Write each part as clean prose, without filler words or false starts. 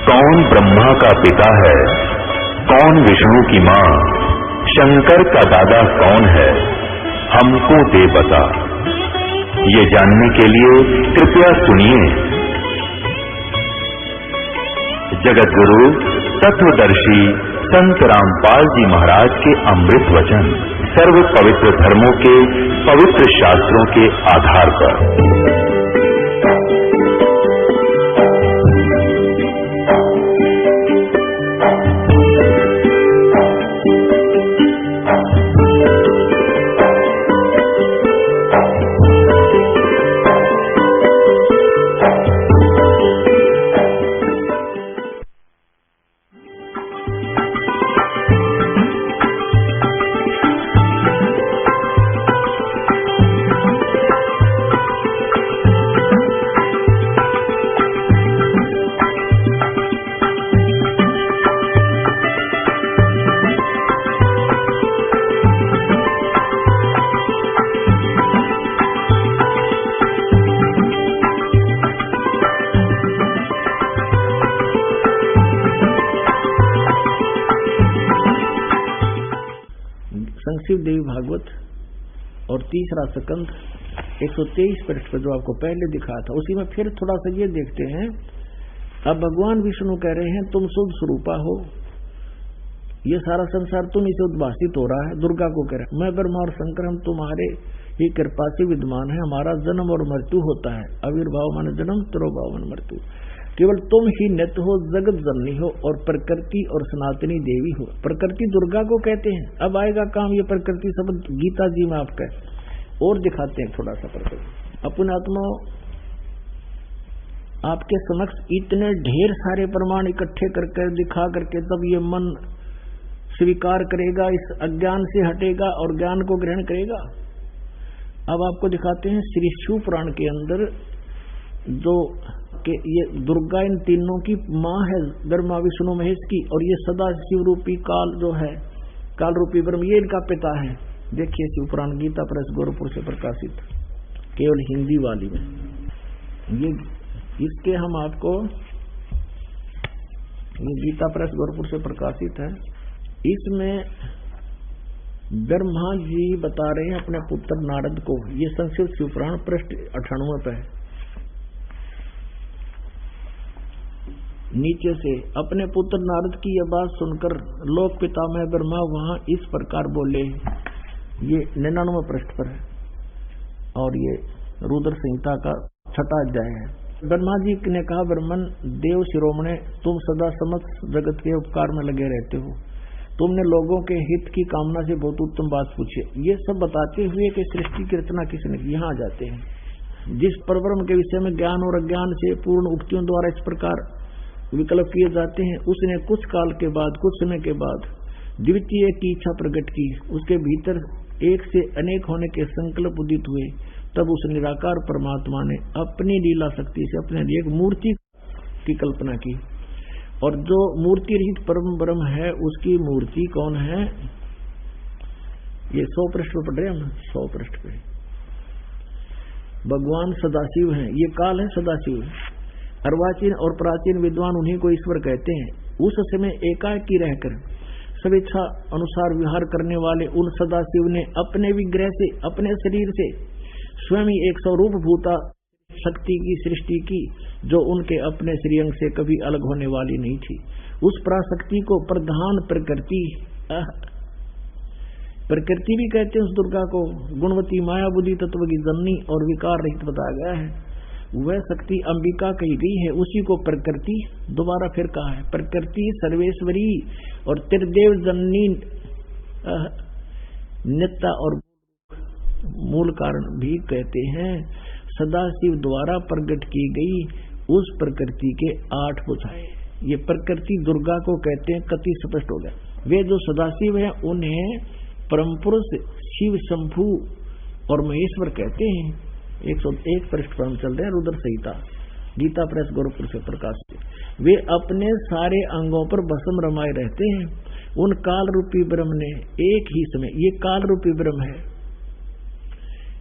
कौन ब्रह्मा का पिता है, कौन विष्णु की माँ, शंकर का दादा कौन है, हमको दे बता। ये जानने के लिए कृपया सुनिए जगतगुरु तत्वदर्शी संत रामपाल जी महाराज के अमृत वचन सर्व पवित्र धर्मों के पवित्र शास्त्रों के आधार पर। देवी भागवत और तीसरा स्कंद 123 पृष्ठ पर जो आपको पहले दिखा था, उसी में फिर थोड़ा सा ये देखते हैं। अब भगवान विष्णु कह रहे हैं तुम शुद्ध स्वरूपा हो, ये सारा संसार तुम इसे उद्भासित हो रहा है। दुर्गा को कह रहे हैं मैं ब्रह्मा और शंकर हम तुम्हारे ही कृपा से विद्यमान है, हमारा जन्म और मृत्यु होता है। आविर्भाव माने जन्म, तिरोभाव माने मृत्यु। केवल तुम ही नित्य हो, जगत जननी हो और प्रकृति और सनातनी देवी हो। प्रकृति दुर्गा को कहते हैं। अब आएगा काम ये प्रकृति शब्द गीता जी में आपका और दिखाते हैं थोड़ा सा प्रकृति। अपने आत्मा आपके समक्ष इतने ढेर सारे प्रमाण इकट्ठे करके दिखा करके तब ये मन स्वीकार करेगा, इस अज्ञान से हटेगा और ज्ञान को ग्रहण करेगा। अब आपको दिखाते हैं श्री शिव पुराण के अंदर जो कि ये दुर्गा इन तीनों की माँ है, ब्रह्मा विष्णु महेश की, और ये सदा शिव रूपी काल जो है, काल रूपी ब्रह्म, ये इनका पिता है। देखिए शिव पुराण गीता प्रेस गोरखपुर से प्रकाशित, केवल हिंदी वाली में ये इसके हम आपको, ये गीता प्रेस गोरखपुर से प्रकाशित है। इसमें ब्रह्मा जी बता रहे हैं अपने पुत्र नारद को, ये संस्कृत शिव पुराण पृष्ठ 98 पे है। नीचे से अपने पुत्र नारद की यह बात सुनकर लोक पितामह ब्रह्मा वहां इस प्रकार बोले, ये 99 पृष्ठ पर है और ये रुद्र संहिता का 6वां अध्याय है। ब्रह्मा जी ने कहा ब्रह्मन देव शिरोमणे, तुम सदा समस्त जगत के उपकार में लगे रहते हो, तुमने लोगों के हित की कामना से बहुत उत्तम बात पूछी। ये सब बताते हुए कि सृष्टि की रचना किसने की, यहाँ आ जाते हैं। जिस परब्रह्म के विषय में ज्ञान और अज्ञान से पूर्ण उक्तियों द्वारा इस प्रकार विकल्प किए जाते हैं, उसने कुछ काल के बाद, कुछ समय के बाद द्वितीय की इच्छा प्रकट की, उसके भीतर एक से अनेक होने के संकल्प उदित हुए। तब उस निराकार परमात्मा ने अपनी लीला शक्ति से अपने लिए एक मूर्ति की कल्पना की, और जो मूर्ति रहित परम ब्रह्म है उसकी मूर्ति कौन है? ये 100 पृष्ठ पर पढ़ रहे हम, 100 पृष्ठ पे भगवान सदाशिव हैं। ये काल है सदाशिव। अर्वाचीन और प्राचीन विद्वान उन्हीं को ईश्वर कहते हैं। उस समय एकाकी रहकर स्वेच्छा अनुसार विहार करने वाले उन सदाशिव ने अपने विग्रह से, अपने शरीर से स्वयं ही एक स्वरूप भूता शक्ति की सृष्टि की, जो उनके अपने श्रीअंग से कभी अलग होने वाली नहीं थी। उस पराशक्ति को प्रधान प्रकृति भी कहते हैं। उस दुर्गा को गुणवती माया बुद्धि तत्व की जननी और विकार रहित बताया गया है। वह शक्ति अंबिका कही गई है, उसी को प्रकृति दोबारा फिर कहा है। प्रकृति सर्वेश्वरी और त्रिदेव जननी नित्या और मूल कारण भी कहते हैं। सदाशिव द्वारा प्रकट की गई उस प्रकृति के 8 भुजाएं, ये प्रकृति दुर्गा को कहते हैं। कति स्पष्ट हो गया। वे जो सदाशिव हैं उन्हें परम पुरुष शिव, शंभु और महेश्वर कहते हैं। 101 पृष्ठ पर हम चल रहे हैं, रुद्र संहिता गीता प्रेस गोरखपुर से प्रकाशित। वे अपने सारे अंगों पर भस्म रमाए रहते हैं। उन काल रूपी ब्रह्म ने एक ही समय, ये काल रूपी ब्रह्म है,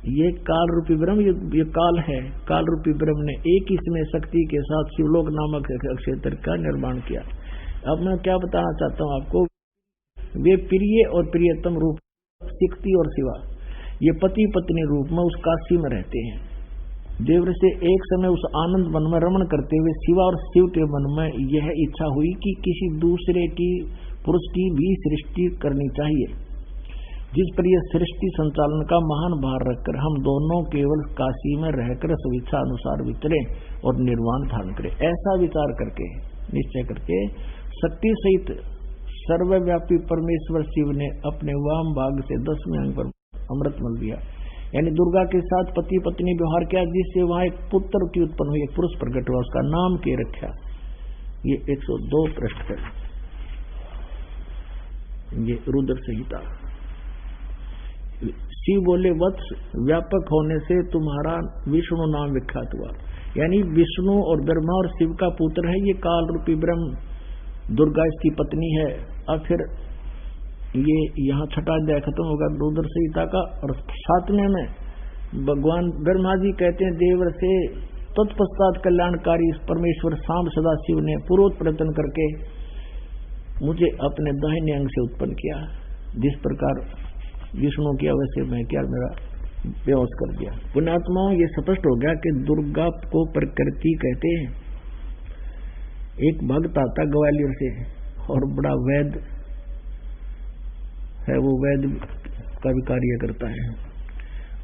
ये काल रूपी ब्रह्म, ये काल है, काल रूपी ब्रह्म ने एक ही समय शक्ति के साथ शिवलोक नामक क्षेत्र का निर्माण किया। अब मैं क्या बताना चाहता हूँ आपको, वे प्रिय और प्रियतम रूप शक्ति और शिवा, ये पति पत्नी रूप में उस काशी में रहते हैं। देवर से एक समय उस आनंद वन में रमण करते हुए शिवा और शिव के मन में यह इच्छा हुई कि किसी दूसरे की पुरुष की भी सृष्टि करनी चाहिए, जिस पर यह सृष्टि संचालन का महान भार रखकर हम दोनों केवल काशी में रहकर स्वेच्छा अनुसार विचरे और निर्वाण धारण करें। ऐसा विचार करके, निश्चय करके शक्ति सहित सर्वव्यापी परमेश्वर शिव ने अपने वाम भाग से 10वें अंग पर अमृत मल दिया, यानी दुर्गा के साथ पति पत्नी व्यवहार किया, जिससे वहां एक पुत्र की उत्पन्न हुई, एक पुरुष प्रकट हुआ, उसका नाम के रखा। ये 102 पृष्ठ पर, ये रुद्र संहिता। शिव बोले, वत्स व्यापक होने से तुम्हारा विष्णु नाम विख्यात हुआ, यानी विष्णु और ब्रह्मा और शिव का पुत्र है ये काल रूपी ब्रह्म, दुर्गा इसकी पत्नी है। अब फिर ये यहाँ छठा अध्याय खत्म होगा रुद्र संहिता का, और 7वें में भगवान ब्रह्मा जी कहते हैं देवर से, तत्पश्चात कल्याणकारी परमेश्वर सांब सदा शिव ने पूर्वोत प्रयत्न करके मुझे अपने दाहिने अंग से उत्पन्न किया, जिस प्रकार विष्णु किया वैसे मैं क्या, मेरा बेहोश कर दिया। पुण्यात्माओं, ये स्पष्ट हो गया कि दुर्गा को प्रकृति कहते हैं। एक भक्त आता ग्वालियर से और बड़ा वैद्य है, वो वैद्य का भी कार्य करता है,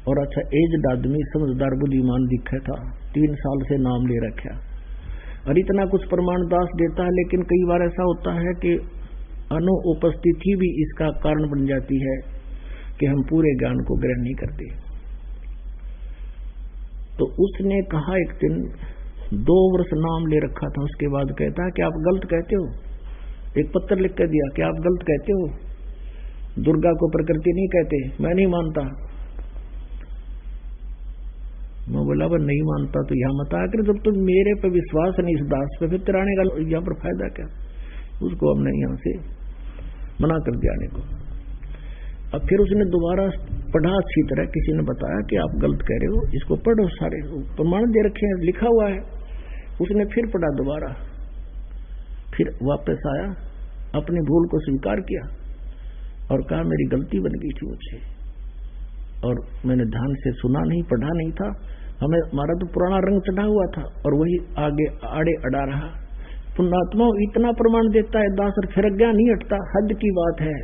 और अच्छा एज आदमी, समझदार बुद्धिमान दिखा था, 3 साल से नाम ले रखा, और इतना कुछ प्रमाण दास देता है। लेकिन कई बार ऐसा होता है कि अनुपस्थिति भी इसका कारण बन जाती है कि हम पूरे ज्ञान को ग्रहण नहीं करते। तो उसने कहा एक दिन 2 वर्ष नाम ले रखा था, उसके बाद कहता है कि आप गलत कहते हो। एक पत्र लिख कर दिया कि आप गलत कहते हो, दुर्गा को प्रकृति नहीं कहते, मैं नहीं मानता। मैं बोला वो नहीं मानता तो यहाँ मत आकर, जब तुम मेरे पे विश्वास नहीं इस दास पे, फिर तिराने का यहाँ पर फायदा क्या। उसको हमने यहाँ से मना कर दिया आने को। अब फिर उसने दोबारा पढ़ा अच्छी तरह, किसी ने बताया कि आप गलत कह रहे हो, इसको पढ़ो, सारे प्रमाण दे रखे हैं, लिखा हुआ है। उसने फिर पढ़ा दोबारा, फिर वापस आया, अपनी भूल को स्वीकार किया और कहा मेरी गलती बन गई थी मुझसे, और मैंने ध्यान से सुना नहीं, पढ़ा नहीं था, हमें हमारा तो पुराना रंग चढ़ा हुआ था, और वही आगे आड़े अड़ा रहा। पुण्यात्मा इतना प्रमाण देता है दास, और फिर अज्ञान नहीं हटता। हद की बात है,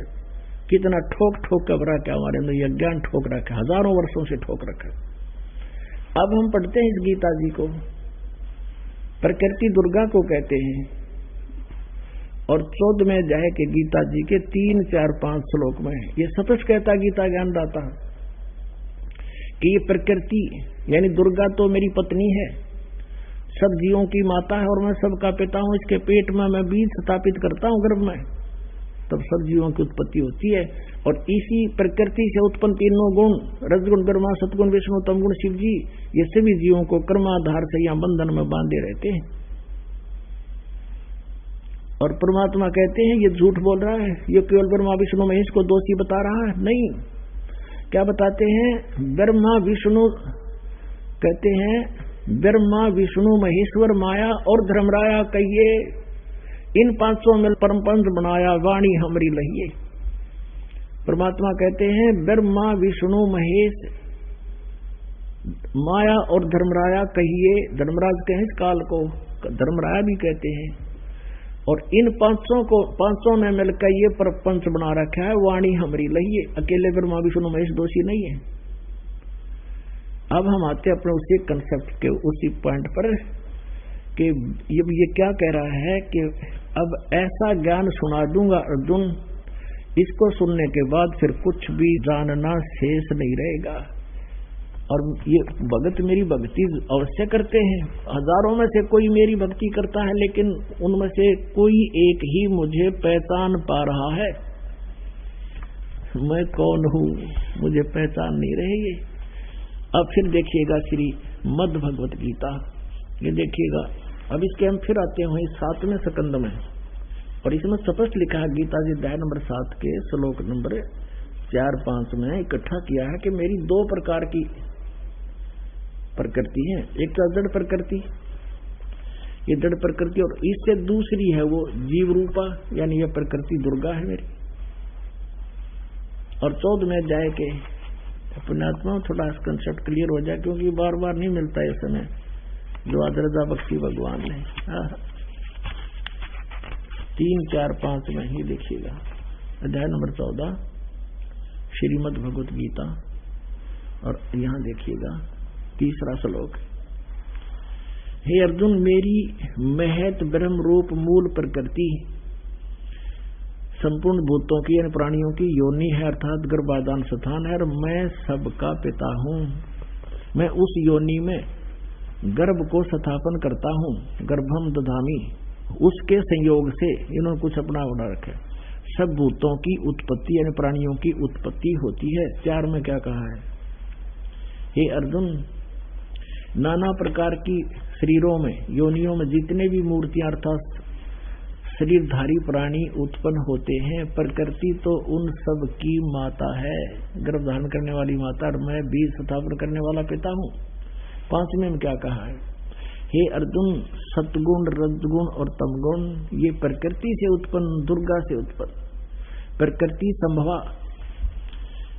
कितना ठोक ठोक कर भरा क्या हमारे अंदर, यह ज्ञान ठोक रखा, हजारों वर्षों से ठोक रखा। अब हम पढ़ते हैं इस गीता जी को, प्रकृति दुर्गा को कहते हैं, और 14वें अध्याय के गीता जी के 3, 4, 5 श्लोक में ये स्पष्ट कहता गीता ज्ञानदाता कि ये प्रकृति यानी दुर्गा तो मेरी पत्नी है, सब जीवों की माता है, और मैं सबका पिता हूं। इसके पेट में मैं बीज स्थापित करता हूं गर्भ में, तब सब जीवों की उत्पत्ति होती है। और इसी प्रकृति से उत्पन्न तीनों गुण, रजगुण ब्रह्मा, सतगुण विष्णु, तमगुण शिव जी, ये सभी जीवों को कर्माधार से या बंधन में बांधे रहते हैं। और परमात्मा कहते हैं ये झूठ बोल रहा है, ये केवल ब्रह्मा विष्णु महेश को दोषी बता रहा है। नहीं, क्या बताते हैं, ब्रह्मा विष्णु कहते हैं, ब्रह्मा विष्णु महेश्वर माया और धर्मराया कहिए, इन 500 में परम पंच बनाया, वाणी हमरी लहिए। परमात्मा कहते हैं ब्रह्मा विष्णु महेश माया और धर्मराया कहिए, धर्मराज कहें इस काल को, धर्मराया भी कहते हैं, और इन 500 ने मिलकर ये प्रपंच बना रखा है, वाणी हमरी लहिए। अकेले ब्रह्मा विष्णु महेश दोषी नहीं है। अब हम आते अपने उसी कंसेप्ट के उसी पॉइंट पर कि ये क्या कह रहा है कि अब ऐसा ज्ञान सुना दूंगा अर्जुन, इसको सुनने के बाद फिर कुछ भी जानना शेष नहीं रहेगा। और ये भगत मेरी भक्ति अवश्य करते हैं, हजारों में से कोई मेरी भक्ति करता है, लेकिन उनमें से कोई एक ही मुझे पहचान पा रहा है। मैं कौन हूँ मुझे पहचान नहीं रही। अब फिर देखिएगा श्री मद् भगवत गीता, ये देखिएगा। अब इसके हम फिर आते हैं 7वें स्कंद में, और इसमें स्पष्ट लिखा है गीता जी अध्याय नंबर 7 के श्लोक नंबर 4-5 में इकट्ठा किया है कि मेरी 2 प्रकार की प्रकृति है। एक तो जड़ प्रकृति, ये जड़ प्रकृति, और इससे दूसरी है वो जीव रूपा, यानी ये प्रकृति दुर्गा है मेरी। और 14 में अध्याय के पुण्यात्मा थोड़ा कंसेप्ट क्लियर हो जाए, क्योंकि बार बार नहीं मिलता है समय जो आदरदा बख्शी भगवान ने। 3, 4, 5 में ही देखिएगा, अध्याय नंबर 14 श्रीमद् भगवत गीता, और यहां देखिएगा 3रा श्लोक। हे अर्जुन, मेरी महत ब्रह्म रूप मूल प्रकृति संपूर्ण भूतों की यानी प्राणियों की योनि है, अर्थात गर्भाधान स्थान है, और मैं सबका पिता हूं। मैं उस योनि में गर्भ को स्थापन करता हूं, गर्भम दधामी, उसके संयोग से इन्होंने कुछ अपना बना रखा है। सब भूतों की उत्पत्ति यानी प्राणियों की उत्पत्ति होती है। 4 में क्या कहा है? हे अर्जुन, नाना प्रकार की शरीरों में योनियों में जितने भी मूर्तियां अर्थात शरीरधारी प्राणी उत्पन्न होते हैं, प्रकृति तो उन सब की माता है, गर्भ धारण करने वाली माता, और मैं बीज स्थापन करने वाला पिता हूं। 5वें में क्या कहा है? हे अर्जुन, सतगुण रजगुण और तमगुण ये प्रकृति से उत्पन्न, दुर्गा से उत्पन्न प्रकृति संभवा,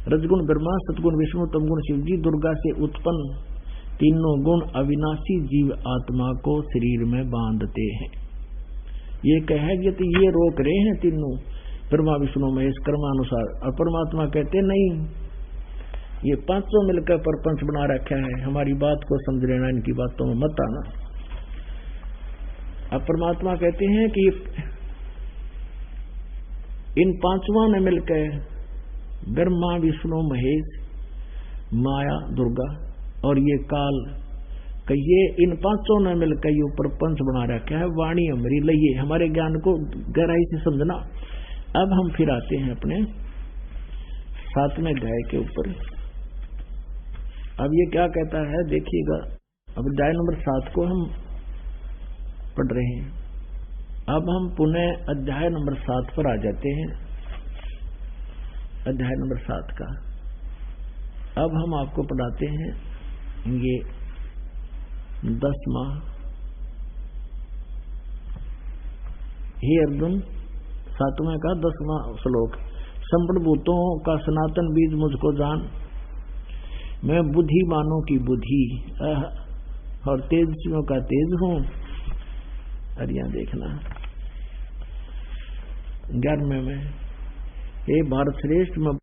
रजगुण ब्रह्मा, सतगुण विष्णु, तमगुण शिव जी, दुर्गा से उत्पन्न तीनों गुण अविनाशी जीव आत्मा को शरीर में बांधते हैं। ये कहेंगे तो ये रोक रहे हैं तीनों, ब्रह्मा विष्णु महेश कर्मानुसार, और परमात्मा कहते नहीं, ये 5 मिलकर परपंच बना रखा है, हमारी बात को समझ लेना, इनकी बातों में मत आना। अब परमात्मा कहते हैं कि इन 5 ने मिलकर ब्रह्मा विष्णु महेश माया दुर्गा और ये काल कहिए, इन 5 ने मिलकर ये परपंच बना रखा है। वाणी हमारी लइए, हमारे ज्ञान को गहराई से समझना। अब हम फिर आते हैं अपने 7वें अध्याय के ऊपर। अब ये क्या कहता है देखिएगा, अब अध्याय नंबर 7 को हम पढ़ रहे हैं। अब हम पुनः अध्याय नंबर 7 पर आ जाते हैं, अध्याय नंबर 7 का। अब हम आपको पढ़ाते हैं ये 10वां। हे अर्जुन, 7वें का 10वां श्लोक। संपूर्ण भूतों का सनातन बीज मुझको जान, मैं बुद्धिमानों की बुद्धि और तेजस्वियों का तेज हूं। और यहां देखना 11वें में, हे भारत श्रेष्ठ, मैं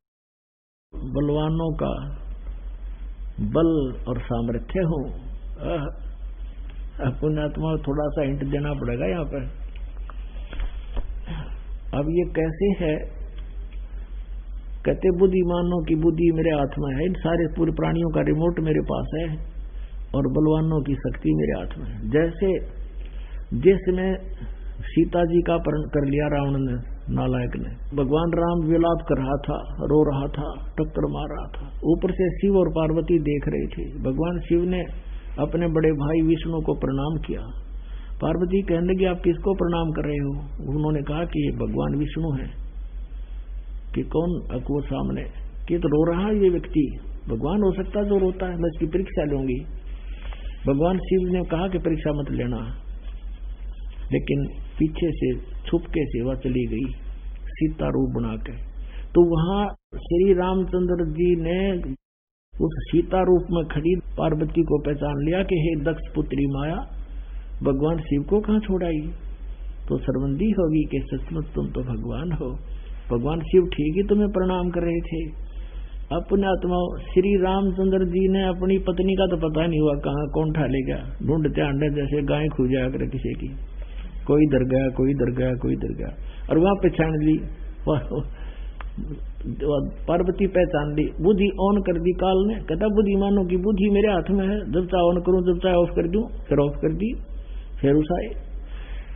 बलवानों का बल और सामर्थ्य हूं। पुण्यात्मा थोड़ा सा हिंट देना पड़ेगा यहाँ पर। अब ये कैसे है? कहते बुद्धिमानों की बुद्धि मेरे हाथ में है, इन सारे पूरे प्राणियों का रिमोट मेरे पास है, और बलवानों की शक्ति मेरे हाथ में है। जैसे जिसमें सीता जी का अपहरण कर लिया रावण ने, नालायक ने, भगवान राम विलाप कर रहा था, रो रहा था, टक्कर मार रहा था, ऊपर से शिव और पार्वती देख रहे थे। भगवान शिव ने अपने बड़े भाई विष्णु को प्रणाम किया। पार्वती कहने लगी, आप किसको प्रणाम कर रहे हो? उन्होंने कहा कि ये भगवान विष्णु है। कि कौन? वो सामने कि तो रो रहा है ये व्यक्ति, भगवान हो सकता है जो रोता है, मैं इसकी परीक्षा लूंगी। भगवान शिव ने कहा कि परीक्षा मत लेना, लेकिन पीछे से छुपके से वह चली गई सीता रूप बनाकर। तो वहां श्री रामचंद्र जी ने उस सीता रूप में खड़ी पार्वती को पहचान लिया कि हे दक्ष पुत्री माया, भगवान शिव को कहाँ छोड़ाई? तो शर्मिंदी होगी कि सचमुच तुम तो भगवान हो। भगवान शिव ठीक ही तुम्हें प्रणाम कर रहे थे। अपने आत्मा श्री रामचंद्र जी ने अपनी पत्नी का तो पता नहीं हुआ कहाँ कौन ठालेगा, ढूंढते अंडे जैसे गाय खो जाया करे किसी की, कोई डर गया, कोई डर गया, कोई डर गया, और वहां पहचान ली, पार्वती पहचान ली, बुद्धि ऑन कर दी काल ने। कहता बुद्धिमानों की बुद्धि मेरे हाथ में है, जब चाहे ऑन करूं, जब चाहे ऑफ कर दूं, फिर ऑफ कर दी, फिर उठाए।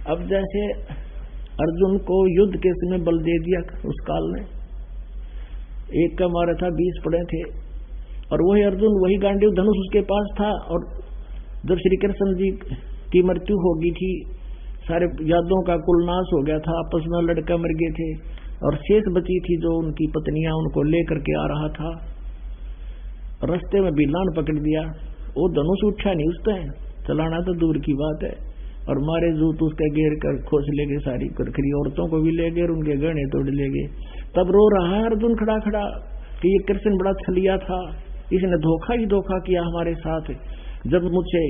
अब जैसे अर्जुन को युद्ध के समय बल दे दिया उस काल ने, एक का मारा था 20 पड़े थे, और वही अर्जुन, वही गांडीव धनुष उसके पास था। और जब श्री कृष्ण जी की मृत्यु हो गई थी, सारे यादों का कुल नाश हो गया था, आपस में लड़का मर गए थे, और शेष बची थी जो उनकी पत्नियां, उनको लेकर के आ रहा था। रास्ते में बिलान पकड़ दिया, वो धनुष उठा नहीं उसने, चलाना तो दूर की बात है, और मारे जूत उसके घेर कर खोस ले गए, सारी करखरी औरतों को भी ले गए, उनके गहने तोड़ ले गए। तब रो रहा है अर्जुन खड़ा खड़ा कि ये कृष्ण बड़ा छलिया था, इसने धोखा ही धोखा किया हमारे साथ। जब मुझे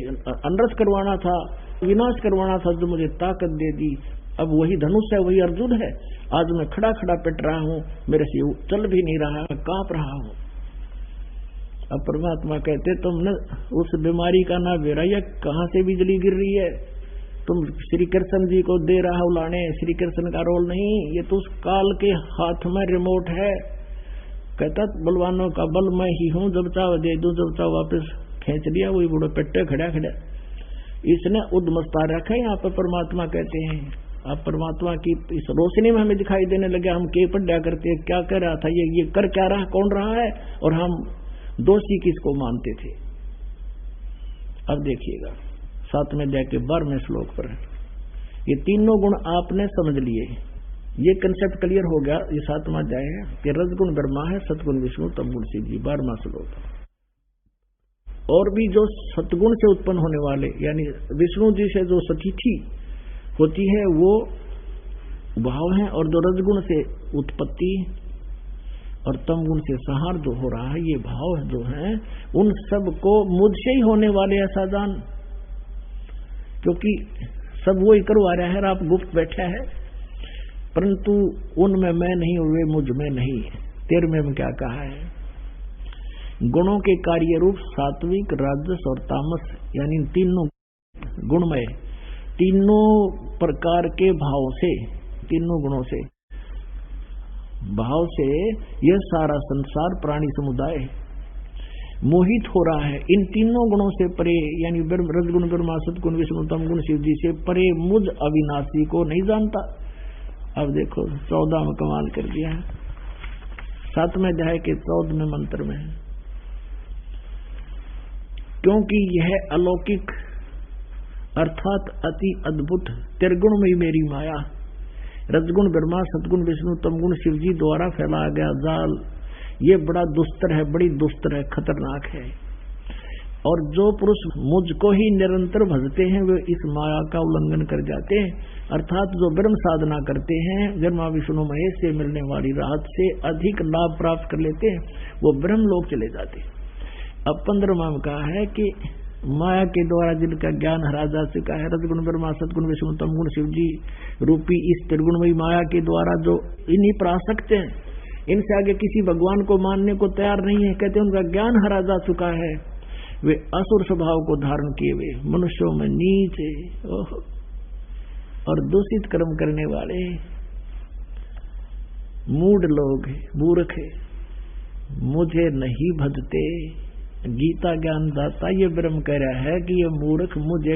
अनरस करवाना था, विनाश करवाना था, जो मुझे ताकत दे दी, अब वही धनुष है, वही अर्जुन है। आज मैं खड़ा खड़ा पिट रहा हूँ, मेरे से चल भी नहीं रहा, मैं कांप रहा हूँ। अब परमात्मा कहते तुम न उस बीमारी का ना बेरा, या कहाँ से बिजली गिर रही है, तुम श्री कृष्ण जी को दे रहा उलाने, श्री कृष्ण का रोल नहीं, ये तो उस काल के हाथ में रिमोट है। कहता बलवानों का बल मैं ही हूँ, जब चाहो दे दूं, जब चाहो वापस खींच लिया, वही बूढ़े पेट्टे खड़ा खड़ा। इसने उद्मस्ता रखा है यहाँ पर। परमात्मा कहते हैं, अब परमात्मा की इस रोशनी में हमें दिखाई देने लगे, हम के पढ़ा करते, क्या कह रहा था ये कर क्या रहा, कौन रहा है, और हम दोषी किसको मानते थे। अब देखिएगा 7वें अध्याय के 12वें श्लोक पर ये तीनों गुण आपने समझ लिए, ये कंसेप्ट क्लियर हो गया। ये 7वां अध्याय है कि रजगुण ब्रह्मा है, सतगुण विष्णु, तमगुण शिव जी। 12वां श्लोक। और भी जो सतगुण से उत्पन्न होने वाले, यानी विष्णु जी से जो सतिथि होती है वो भाव है, और जो रजगुण से उत्पत्ति और तमगुण से संहार जो हो रहा है, ये भाव जो है, उन सब को मुझसे ही होने वाले ऐसा जान, क्योंकि सब वो ही करवा रहा है, आप गुप्त बैठा है, परंतु उनमें मैं नहीं, वे मुझ में नहीं। 13वें में क्या कहा है, गुणों के कार्य रूप सात्विक, राजस और तामस, यानी तीनों गुणमय, तीनों प्रकार के भाव से, तीनों गुणों से, भाव से यह सारा संसार प्राणी समुदाय मोहित हो रहा है। इन तीनों गुणों से परे, यानी रजगुण ब्रह्मा, सतगुण विष्णु, तमगुण शिव जी से परे मुझ अविनाशी को नहीं जानता। अब देखो 14 में कमाल कर दिया है, 7वें अध्याय के 14वें मंत्र में, क्योंकि यह अलौकिक अर्थात अति अद्भुत त्रिगुण में मेरी माया, रजगुण ब्रह्मा, सतगुण विष्णु, तमगुण शिव जी द्वारा फैलाया गया जाल, ये बड़ा दुस्तर है, बड़ी दुस्तर है, खतरनाक है। और जो पुरुष मुझको ही निरंतर भजते हैं वे इस माया का उल्लंघन कर जाते हैं, अर्थात जो ब्रह्म साधना करते हैं, ब्रह्मा विष्णु महेश से मिलने वाली राहत से अधिक लाभ प्राप्त कर लेते हैं, वो ब्रह्म लोक चले जाते हैं। अब 15वां में कहा है कि माया के द्वारा जिनका ज्ञान हरा जा चुका है, रजगुण ब्रह्मा, सतगुण विष्णु, तमगुण शिव जी रूपी इस त्रिगुणमयी माया के द्वारा जो इन्हीं पर आसक्त हैं, इनसे आगे किसी भगवान को मानने को तैयार नहीं है, कहते उनका ज्ञान हरा जा चुका है, वे असुर स्वभाव को धारण किए हुए मनुष्यों में नीच और दूषित कर्म करने वाले मूढ़ लोग, मूर्ख मुझे नहीं भजते। गीता ज्ञान दाता ये ब्रह्म कह रहा है कि ये मूर्ख मुझे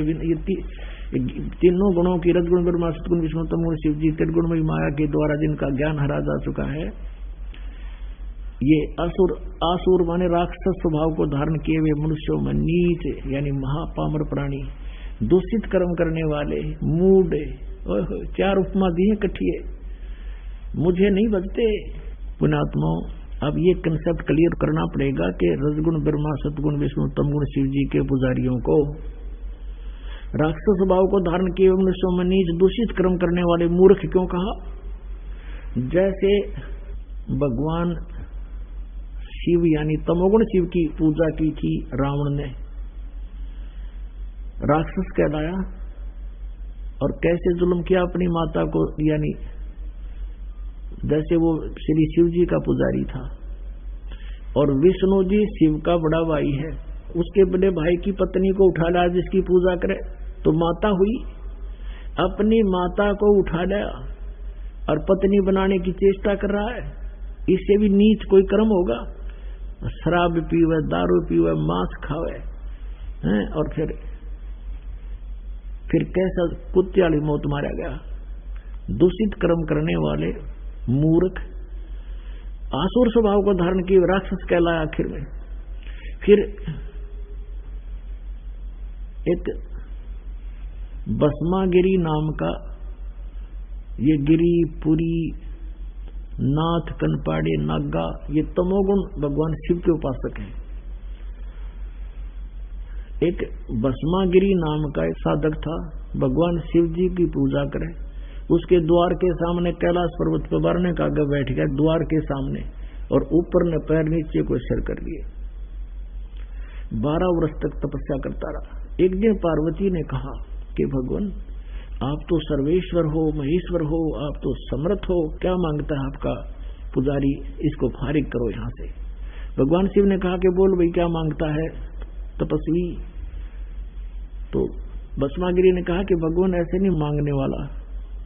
तीनों गुणों की, रजगुण ब्रह्मा, सतगुण विष्णु, तमगुण शिव जी, त्रिगुणमयी माया के द्वारा जिनका ज्ञान हरा जा चुका है, ये आसुर माने राक्षस स्वभाव को धारण किए हुए मनुष्यों में नीच, यानी महापामर प्राणी, दूषित कर्म करने वाले, मूढ़, 4 उपमा दी है इकट्ठिए, मुझे नहीं बचते। पुण्यात्माओं, अब ये कंसेप्ट क्लियर करना पड़ेगा कि रजगुण ब्रह्मा, सतगुण विष्णु, तमगुण शिव जी के पुजारियों को, राक्षस स्वभाव को धारण किए हुए मनुष्यों में नीच, दूषित कर्म करने वाले मूर्ख क्यों कहा? जैसे भगवान शिव यानी तमोगुण शिव की पूजा की थी रावण ने, राक्षस कहलाया, और कैसे जुल्म किया अपनी माता को, यानी जैसे वो श्री शिव जी का पुजारी था, और विष्णु जी शिव का बड़ा भाई है, उसके बड़े भाई की पत्नी को उठा लाया जिसकी पूजा करे तो माता हुई, अपनी माता को उठा लाया और पत्नी बनाने की चेष्टा कर रहा है, इससे भी नीच कोई कर्म होगा? शराब पीवे, दारू पीवे, मांस खावे हैं, और फिर कैसा कुत्ते वाली मौत मारा गया। दूषित कर्म करने वाले मूर्ख, आसुर स्वभाव को धारण किए राक्षस कहलाया आखिर में। फिर एक भस्मागिरी नाम का, ये गिरी पुरी नाथ, कनपाड़े, नागा, ये तमोगुण भगवान शिव के उपासक हैं। एक भस्मागिरी नाम का एक साधक था, भगवान शिव जी की पूजा करे, उसके द्वार के सामने कैलाश पर्वत पर बरने का आगे बैठ गया द्वार के सामने, और ऊपर ने पैर नीचे को सिर कर लिए। 12 वर्ष तक तपस्या करता रहा। एक दिन पार्वती ने कहा कि भगवान आप तो सर्वेश्वर हो, महेश्वर हो, आप तो समर्थ हो, क्या मांगता है आपका पुजारी, इसको फारिग करो यहां से। भगवान शिव ने कहा कि बोल भाई क्या मांगता है तपस्वी। तो भस्मागिरी ने कहा कि भगवान ऐसे नहीं मांगने वाला,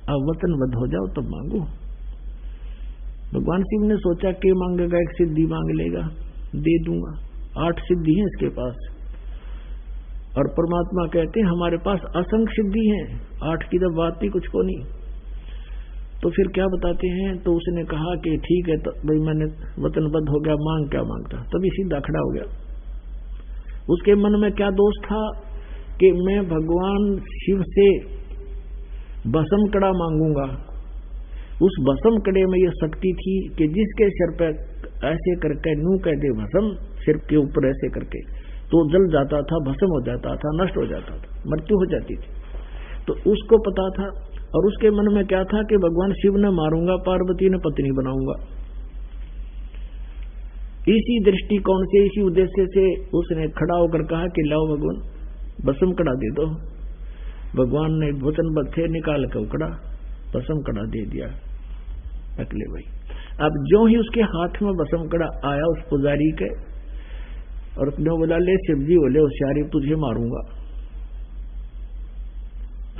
अब वतन बद्ध हो जाओ तब मांगो। भगवान शिव ने सोचा कि मांगेगा, एक सिद्धि मांग लेगा, दे दूंगा। 8 सिद्धि है इसके पास, और परमात्मा कहते हैं हमारे पास असंख्य सिद्धि हैं, 8 की तो बात ही कुछ को नहीं। तो फिर क्या बताते हैं, तो उसने कहा कि ठीक है, तो भाई मैंने वतनबद्ध हो गया, मांग क्या मांगता। तभी सीधा खड़ा हो गया। उसके मन में क्या दोष था कि मैं भगवान शिव से भस्म कड़ा मांगूंगा। उस भस्म कड़े में यह शक्ति थी कि जिसके सिर पर ऐसे करके नू कह दे भस्म, सिर के ऊपर ऐसे करके, तो जल जाता था, भस्म हो जाता था, नष्ट हो जाता था, मृत्यु हो जाती थी। तो उसको पता था, और उसके मन में क्या था कि भगवान शिव ने मारूंगा, पार्वती ने पत्नी बनाऊंगा। इसी दृष्टिकोण से, इसी उद्देश्य से उसने खड़ा होकर कहा कि लाओ भगवान भस्म कड़ा दे दो। भगवान ने वचनबद्ध थे, निकाल कर उकड़ा भस्म कड़ा दे दिया अकेले भाई। अब जो ही उसके हाथ में भस्म कड़ा आया उस पुजारी के, और उसने बोला ले शिवजी बोले होशियारी तुझे मारूंगा।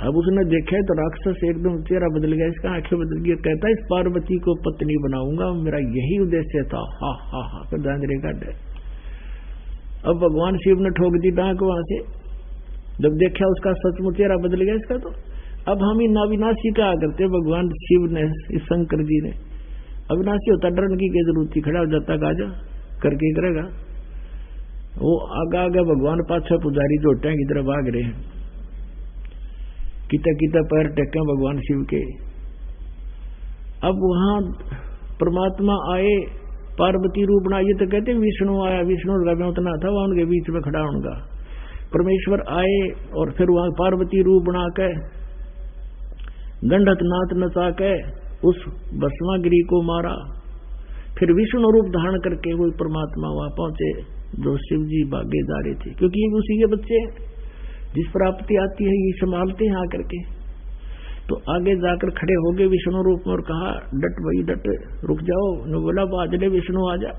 अब उसने देखा तो राक्षस एकदम चेहरा बदल गया, इसका आंखें बदल गई। कहता इस पार्वती को पत्नी बनाऊंगा, मेरा यही उद्देश्य था। हा हा हा कर दांदरे का डर। अब भगवान शिव ने ठोक दी डांक वहां से। जब देखा उसका सचमुच चेहरा बदल गया इसका, तो अब हम ही अविनाशी का करते भगवान शिव ने, इस शंकर जी ने। अविनाशी होता डरने की जरूरत थी, खड़ा हो जाता गाजा करके करेगा वो। आगा आगा भगवान पाछा पुजारी जोटे की तरफ भाग रहे हैं, किता किता पैर टेके भगवान शिव के। अब वहां परमात्मा आए, पार्वती रूप बना। ये तो कहते विष्णु आया, विष्णु का उतना था वहां उनके बीच में खड़ा उनका। परमेश्वर आए और फिर वहां पार्वती रूप बना के गंडत नाथ नचा के उस भस्मागिरी को मारा। फिर विष्णु रूप धारण करके वो परमात्मा वहां पहुंचे जो शिव जी भागे जा रहे थे, क्योंकि ये उसी के बच्चे जिस प्राप्ति आती है ये संभालते हैं आकर के। तो आगे जाकर खड़े हो गए विष्णु रूप में और कहा डट भाई डट, रुक जाओ। ने बोला बाजले विष्णु आ जा,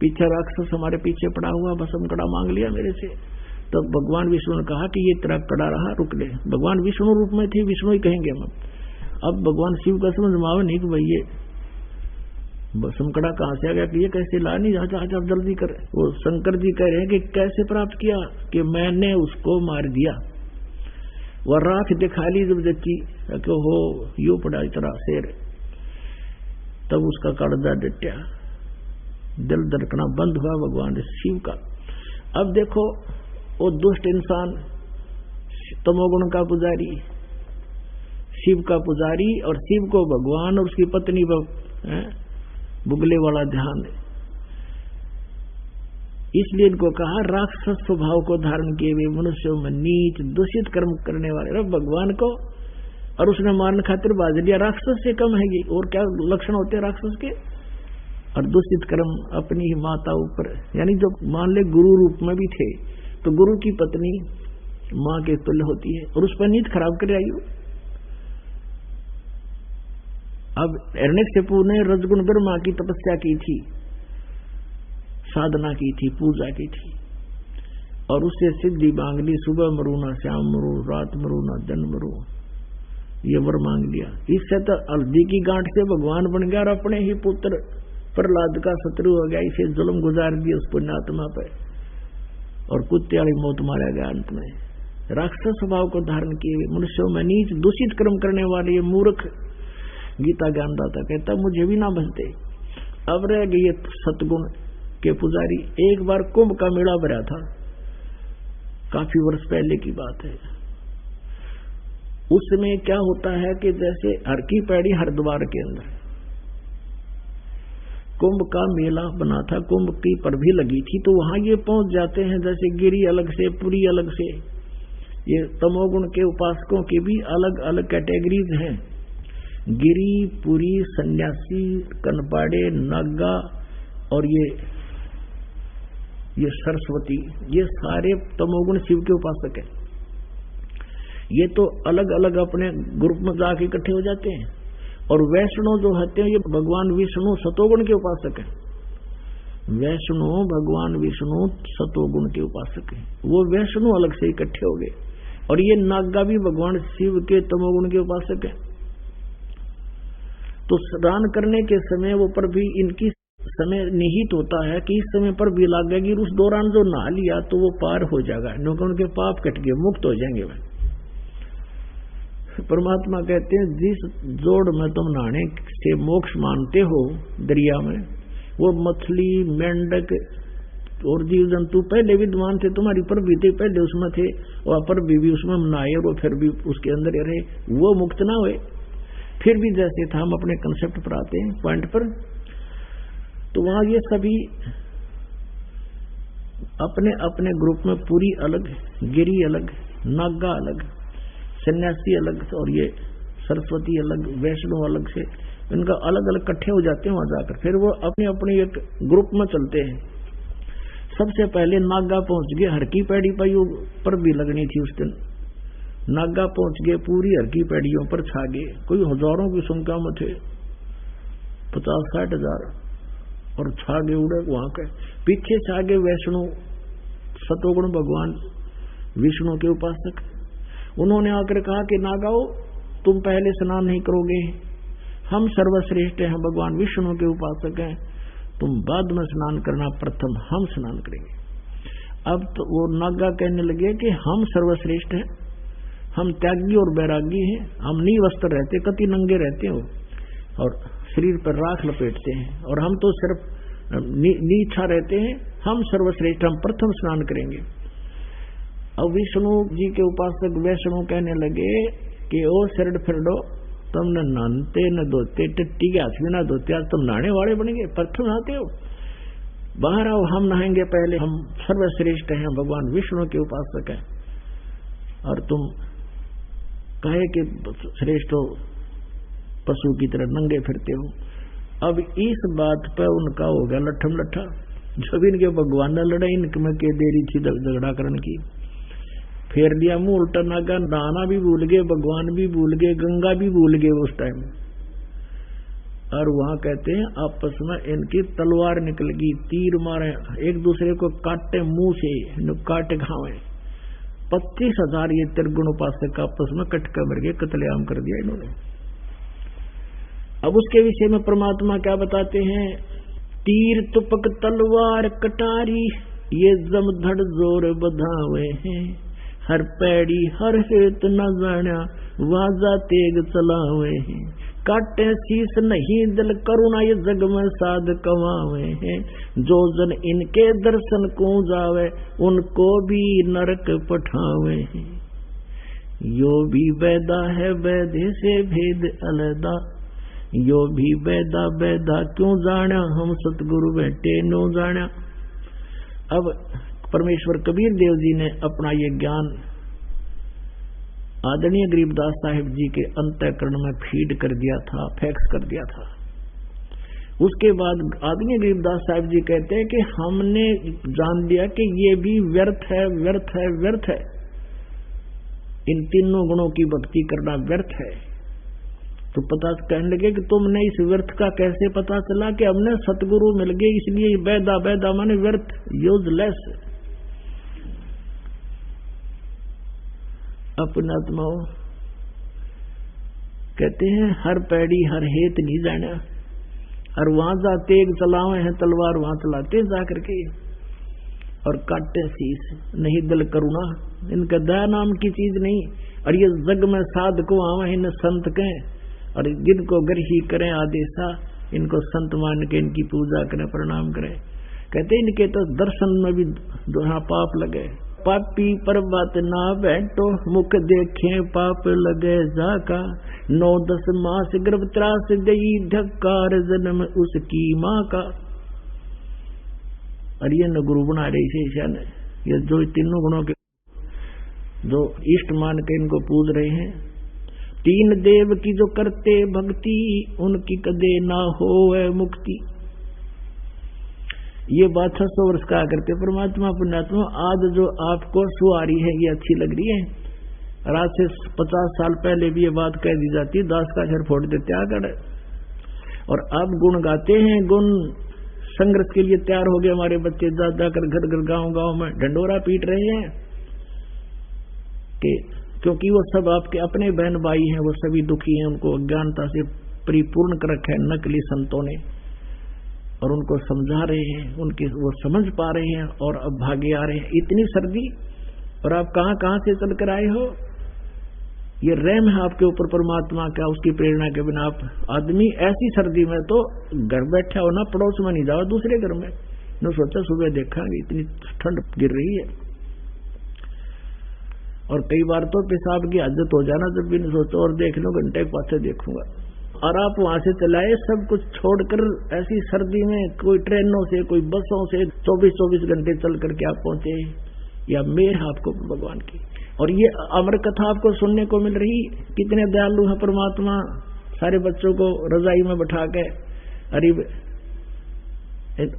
पीछे राक्षस हमारे पीछे पड़ा हुआ, भस्म कड़ा मांग लिया मेरे से। तब भगवान विष्णु ने कहा कि ये तेरा कड़ा रहा, रुक ले। भगवान विष्णु रूप में थे, विष्णु ही कहेंगे हम। अब भगवान शिव का समझ में आवे नहीं कि भाई ये भस्म कड़ा कहां से आ गया, कि ये कैसे ला, नहीं जा आप जल्दी कर। वो शंकर जी कह रहे हैं कि कैसे प्राप्त किया, कि मैंने उसको मार दिया। वह राख दिखा ली जब जच्ची कि हो यू पड़ा इतना शेर, तब उसका कड़दा डटा, दिल धड़कना बंद हुआ भगवान शिव का। अब देखो वो दुष्ट इंसान, तमोगुण का पुजारी, शिव का पुजारी, और शिव को भगवान और उसकी पत्नी बुगले वाला ध्यान। इसलिए इनको कहा राक्षस स्वभाव को धारण किए हुए मनुष्यों में नीच दूषित कर्म करने वाले। रब भगवान को और उसने मारने खातिर बाज लिया, राक्षस से कम है ये। और क्या लक्षण होते हैं राक्षस के? और दूषित कर्म अपनी ही माता ऊपर, यानी जो मान ले गुरु रूप में भी थे, तो गुरु की पत्नी मां के तुल्य होती है, और उस पर नीत खराब कर आई। अब हिरण्यकशिपु ने रजगुण ब्रह्मा की तपस्या की थी, साधना की थी, पूजा की थी, और उससे सिद्धि मांग ली। सुबह मरू ना श्याम मरू, रात मरू ना दिन मरू, ये वर मांग लिया। इससे तो हल्दी की गांठ से भगवान बन गया और अपने ही पुत्र प्रहलाद का शत्रु हो गया। इसे जुल्म गुजार दिया उस पुण्यात्मा पर, और कुत्ते वाली मौत मारा गया अंत में। राक्षस स्वभाव को धारण किए मनुष्यों में नीच दूषित कर्म करने वाले ये मूर्ख, गीता ज्ञानदाता कहता मुझे भी ना बचते। अब रह गए सतगुण के पुजारी। एक बार कुंभ का मेला भरा था, काफी वर्ष पहले की बात है। उसमें क्या होता है कि जैसे हर की पैड़ी हरिद्वार के अंदर, कुंभ का मेला बना था, कुंभ की पर भी लगी थी, तो वहां ये पहुंच जाते हैं। जैसे गिरी अलग से, पुरी अलग से, ये तमोगुण के उपासकों की भी अलग अलग कैटेगरीज हैं। गिरी, पुरी, सन्यासी, कनपाड़े, नागा और ये सरस्वती, ये सारे तमोगुण शिव के उपासक हैं। ये तो अलग अलग अपने ग्रुप में जाके इकट्ठे हो जाते हैं। और वैष्णव जो होते हैं ये भगवान विष्णु सतोगुण के उपासक हैं। वैष्णव भगवान विष्णु सतोगुण के उपासक हैं, वो वैष्णव अलग से इकट्ठे हो गए। और ये नागा भी भगवान शिव के तमोगुण के उपासक हैं। तो स्नान करने के समय वो पर भी इनकी समय निहित होता है कि इस समय पर भी लगेगी, उस दौरान जो नहा लिया तो वो पार हो जाएगा, क्योंकि उनके पाप कट गए, मुक्त हो जाएंगे वह। परमात्मा कहते हैं जिस जोड़ में तुम नहाने से मोक्ष मानते हो दरिया में, वो मछली, मेंढक और जीव जंतु पहले विद्वान थे, तुम्हारी पर भी थे, पहले उसमें थे, और पर भी उसमें नहाए और फिर भी उसके अंदर रहे, वो मुक्त ना हुए। फिर भी जैसे था, हम अपने कंसेप्ट पर आते हैं, पॉइंट पर। तो वहां ये सभी अपने अपने ग्रुप में, पूरी अलग, गिरी अलग, नागा अलग, सन्यासी अलग, और ये सरस्वती अलग, वैष्णव अलग से, इनका अलग अलग इकट्ठे हो जाते हैं वहां जाकर। फिर वो अपने अपने एक ग्रुप में चलते हैं। सबसे पहले नागा पहुंच गए, हर की पैड़ी पर भी लगनी थी उस दिन। नागा पहुंच गए, पूरी हर की पैड़ियों पर छा गए, कोई हजारों की संख्या में थे, 50-60 हजार, और छा गए उड़े वहां के। पीछे छा गए वैष्णव सतोगुण भगवान विष्णु के उपासक। उन्होंने आकर कहा कि नागाओ, तुम पहले स्नान नहीं करोगे, हम सर्वश्रेष्ठ हैं, भगवान विष्णु के उपासक हैं, तुम बाद में स्नान करना, प्रथम हम स्नान करेंगे। अब तो वो नागा कहने लगे कि हम सर्वश्रेष्ठ हैं, हम त्यागी और बैरागी हैं, हम नी वस्त्र रहते, कति नंगे रहते हो, और शरीर पर राख लपेटते हैं, और हम तो सिर्फ नीचा रहते हैं, हम सर्वश्रेष्ठ, हम प्रथम स्नान करेंगे। अब विष्णु जी के उपासक वैष्णव कहने लगे कि ओ शरड फिरडो, तुम न नहाते न धोते, टट्टी के हाथ में न धोते, आज तुम नहाने वाले बन गए, प्रथम नहाते हो, बाहर आओ, हम नहाएंगे पहले, हम सर्वश्रेष्ठ हैं, भगवान विष्णु के उपासक हैं, और तुम कहे कि श्रेष्ठ हो, पशु की तरह नंगे फिरते हो। अब इस बात पर उनका हो गया लट्ठम लट्ठा। जब इनके भगवान ने लड़ाई इनमें के देरी थी झगड़ा करने की, फेर दिया मुंह उल्टा। नागा नहाना भी भूल गए, भगवान भी भूल गए, गंगा भी भूल गए उस टाइम। और वहां कहते हैं आपस में इनकी तलवार निकल गई, तीर मारे, एक दूसरे को काटे, मुंह से काटे खावे। 25,000 ये त्रिगुण उपासक आपस में कटका मर गए, कत्लेआम कर दिया इन्होंने। अब उसके विषय में परमात्मा क्या बताते हैं, तीर तुपक तलवार कटारी, ये जमधड़ जोर बधावे हैं, हर पैड़ी हर हेत न जाना, वाजा तेग चलावे हैं, काटे शीस नहीं दिल करुणा, ये जग में साध कमावे हैं, जो जन इनके दर्शन को जावे, उनको भी नरक पठावे हैं। यो भी वैदा है वैदे से भेद अलदा, यो भी वैदा वैदा क्यों जाना, हम सतगुरु बैठे नो जाना। अब परमेश्वर कबीर देव जी ने अपना ये ज्ञान आदरणीय गरीबदास साहिब जी के अंतःकरण में फीड कर दिया था, फैक्स कर दिया था। उसके बाद आदरणीय गरीबदास साहिब जी कहते हैं कि हमने जान लिया कि ये भी व्यर्थ है, व्यर्थ है, व्यर्थ है, इन तीनों गुणों की भक्ति करना व्यर्थ है। तो पता कहने लगे कि तुमने इस व्यर्थ का कैसे पता चला, कि हमने सतगुरु मिल गए इसलिए बैदा, बैदा माने व्यर्थ, यूजलेस। अपना आत्माओं कहते हैं हर पैड़ी हर हेत नहीं जाना, और वहां जा तेग चलावे हैं, तलवार वहां चलाते जाकर के, और काटे शीस नहीं दिल करुणा, इनका दया नाम की चीज नहीं। और ये जग में साध को आवे इन संत के, और जिनको गर्ही करें आदेशा, इनको संत मान के इनकी पूजा करें, प्रणाम करें। कहते इनके तो दर्शन में भी दोहा पाप लगे, पापी पर्वत ना बैठो, मुख देखे पाप लगे जाका। 9-10 मास गर्भ त्रास गई, ढक्कार जन्म उसकी माँ का। और ये न गुरु बना रही शेषन, ये जो तीनों गुणों के जो इष्ट मान के इनको पूज रहे हैं। 3 देव की जो करते भक्ति, उनकी कदे ना होवे मुक्ति। ये बात 600 वर्ष कहा करते परमात्मा पुण्यात्मा। आज जो आपको सुहारी है ये अच्छी लग रही है, और आज से 50 साल पहले भी ये बात कह दी जाती, दास का सिर फोड़ देते आकर। और अब गुण गाते हैं, गुण संघर्ष के लिए तैयार हो गए हमारे बच्चे, जा जाकर घर घर गांव गांव में ढंडोरा पीट रहे हैं कि क्योंकि वो सब आपके अपने बहन भाई हैं, वो सभी दुखी हैं, उनको अज्ञानता से परिपूर्ण कर रखा है नकली संतों ने, और उनको समझा रहे हैं, उनकी वो समझ पा रहे हैं और अब भागे आ रहे हैं। इतनी सर्दी, और आप कहां कहां से चल कर आए हो। ये रहम है आपके ऊपर परमात्मा का, उसकी प्रेरणा के बिना आप आदमी ऐसी सर्दी में तो घर बैठा हो ना, पड़ोस में नहीं जाओ, दूसरे घर में न सोचा सुबह देखा इतनी ठंड गिर रही है। और कई बार तो पेशाब की आदत हो जाना, जब भी नहीं सोचो और देख लो घंटे के पास देखूंगा। और आप वहां से चलाए सब कुछ छोड़कर ऐसी सर्दी में, कोई ट्रेनों से कोई बसों से 24-24 घंटे चल करके आप पहुंचे, या मेर है आपको भगवान की। और ये अमर कथा आपको सुनने को मिल रही, कितने दयालु है परमात्मा। सारे बच्चों को रजाई में बैठा के, अरे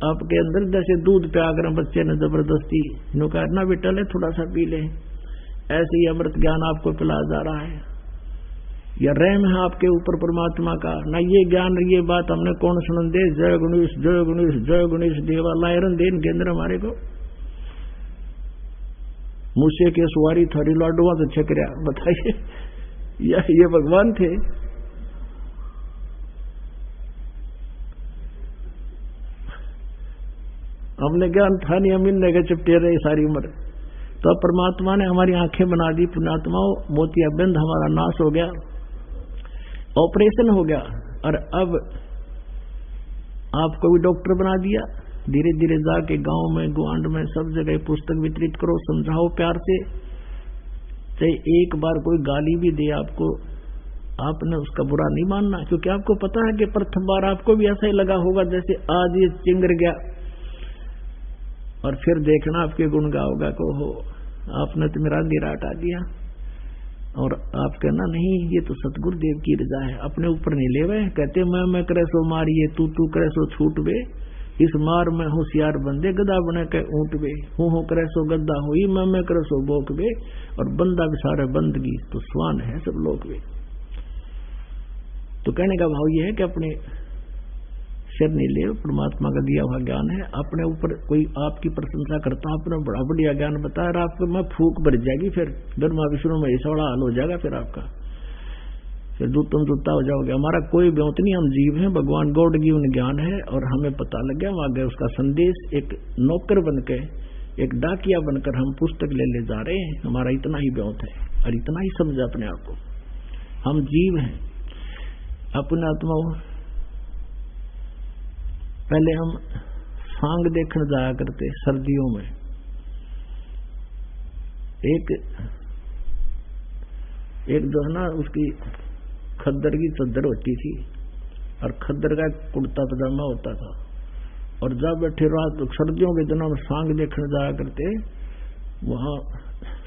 आपके अंदर जैसे दूध प्या कर बच्चे ने जबरदस्ती नो कहा ना बेटा ले थोड़ा सा पी ले, ऐसे ही अमृत ज्ञान आपको पिलाया जा रहा है। या रहम है आपके ऊपर परमात्मा का ना। ये ज्ञान ये बात हमने कौन सुन दे, जय गणेश जय गणेश जय गणेश देवा लायरन देन केंद्र हमारे को मूसे के सुवारी थारी लाडुआ से छकरिया, बताइए ये भगवान थे। हमने ज्ञान था नहीं, हम इनने के चिपटे रहे सारी उम्र। तो अब परमात्मा ने हमारी आंखें बना दी, पुण्यात्माओं मोतियाबिंद हमारा नाश हो गया, ऑपरेशन हो गया, और अब आपको भी डॉक्टर बना दिया। धीरे धीरे जाके गांव में गुआंड में सब जगह पुस्तक वितरित करो, समझाओ प्यार से। चाहे एक बार कोई गाली भी दे आपको, आपने उसका बुरा नहीं मानना, क्योंकि आपको पता है कि प्रथम बार आपको भी ऐसा ही लगा होगा जैसे आज ये चिंगर गया, और फिर देखना आपके गुण गाओगा को हो आपने तो मेरा अंधेरा हटा दिया। और आप कहना नहीं ये तो सतगुरु देव की रजा है, अपने ऊपर नहीं ले गए। कहते मैं करे सो मारिए, तू करे सो छूट बे, इस मार में होशियार बंदे गदा बने के ऊंट बे, हूँ करे सो गद्दा हुई, मैं करे सो बोक बे, और बंदा भी सारे बंदगी तो स्वान है सब लोग बे। तो कहने का भाव ये है कि अपने सिर नहीं ले, परमात्मा का दिया हुआ ज्ञान है। अपने ऊपर कोई आपकी प्रशंसा करता, आपने बड़ा बढ़िया ज्ञान बताया, आपको मैं फूक भर जाएगी, फिर ब्रह्मा विष्णु में ऐसा बड़ा हाल हो जाएगा, फिर आपका फिर तुम जुत्ता हो जाओगे। हमारा कोई ब्योत नहीं, हम जीव हैं, भगवान गॉड गिवन ज्ञान है, और हमें पता लग गया वहां गए उसका संदेश। एक नौकर बनके, एक डाकिया बनकर हम पुस्तक ले जा रहे हैं। हमारा इतना ही ब्योत है, और इतना ही समझ अपने आप को, हम जीव हैं अपने आत्मा। पहले हम सांग देखने जाया करते सर्दियों में, एक जो है ना उसकी खद्दर की चद्दर होती थी, और खद्दर का कुर्ता पजामा होता था, और जब बैठे रात सर्दियों के दिनों में सांग देखने जाया करते, वहां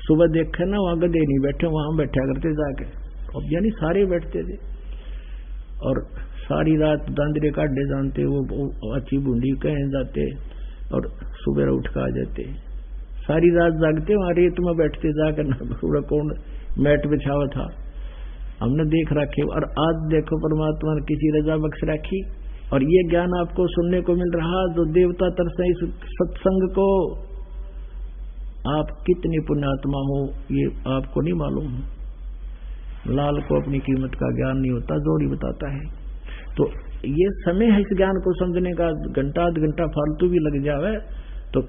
सुबह देखे ना वहां गधे नहीं बैठे, वहां बैठा करते जाके, अब यानी सारे बैठते थे, और सारी रात दांदरे काटे जानते, वो अच्छी बूंदी कहीं जाते, और सुबह उठ कर आ जाते, सारी रात जागते, वहां रेत में बैठते जाकर, पूरा कौन मैट बिछावा था, हमने देख रखे। और आज देखो परमात्मा ने किसी रजा बख्श रखी, और ये ज्ञान आपको सुनने को मिल रहा, जो देवता तरसे इस सत्संग को। आप कितने पुण्यात्मा हो ये आपको नहीं मालूम। लाल को अपनी कीमत का ज्ञान नहीं होता, जोड़ी बताता है। तो ये समय है इस ज्ञान को समझने का, घंटा आध घंटा फालतू भी लग जावे तो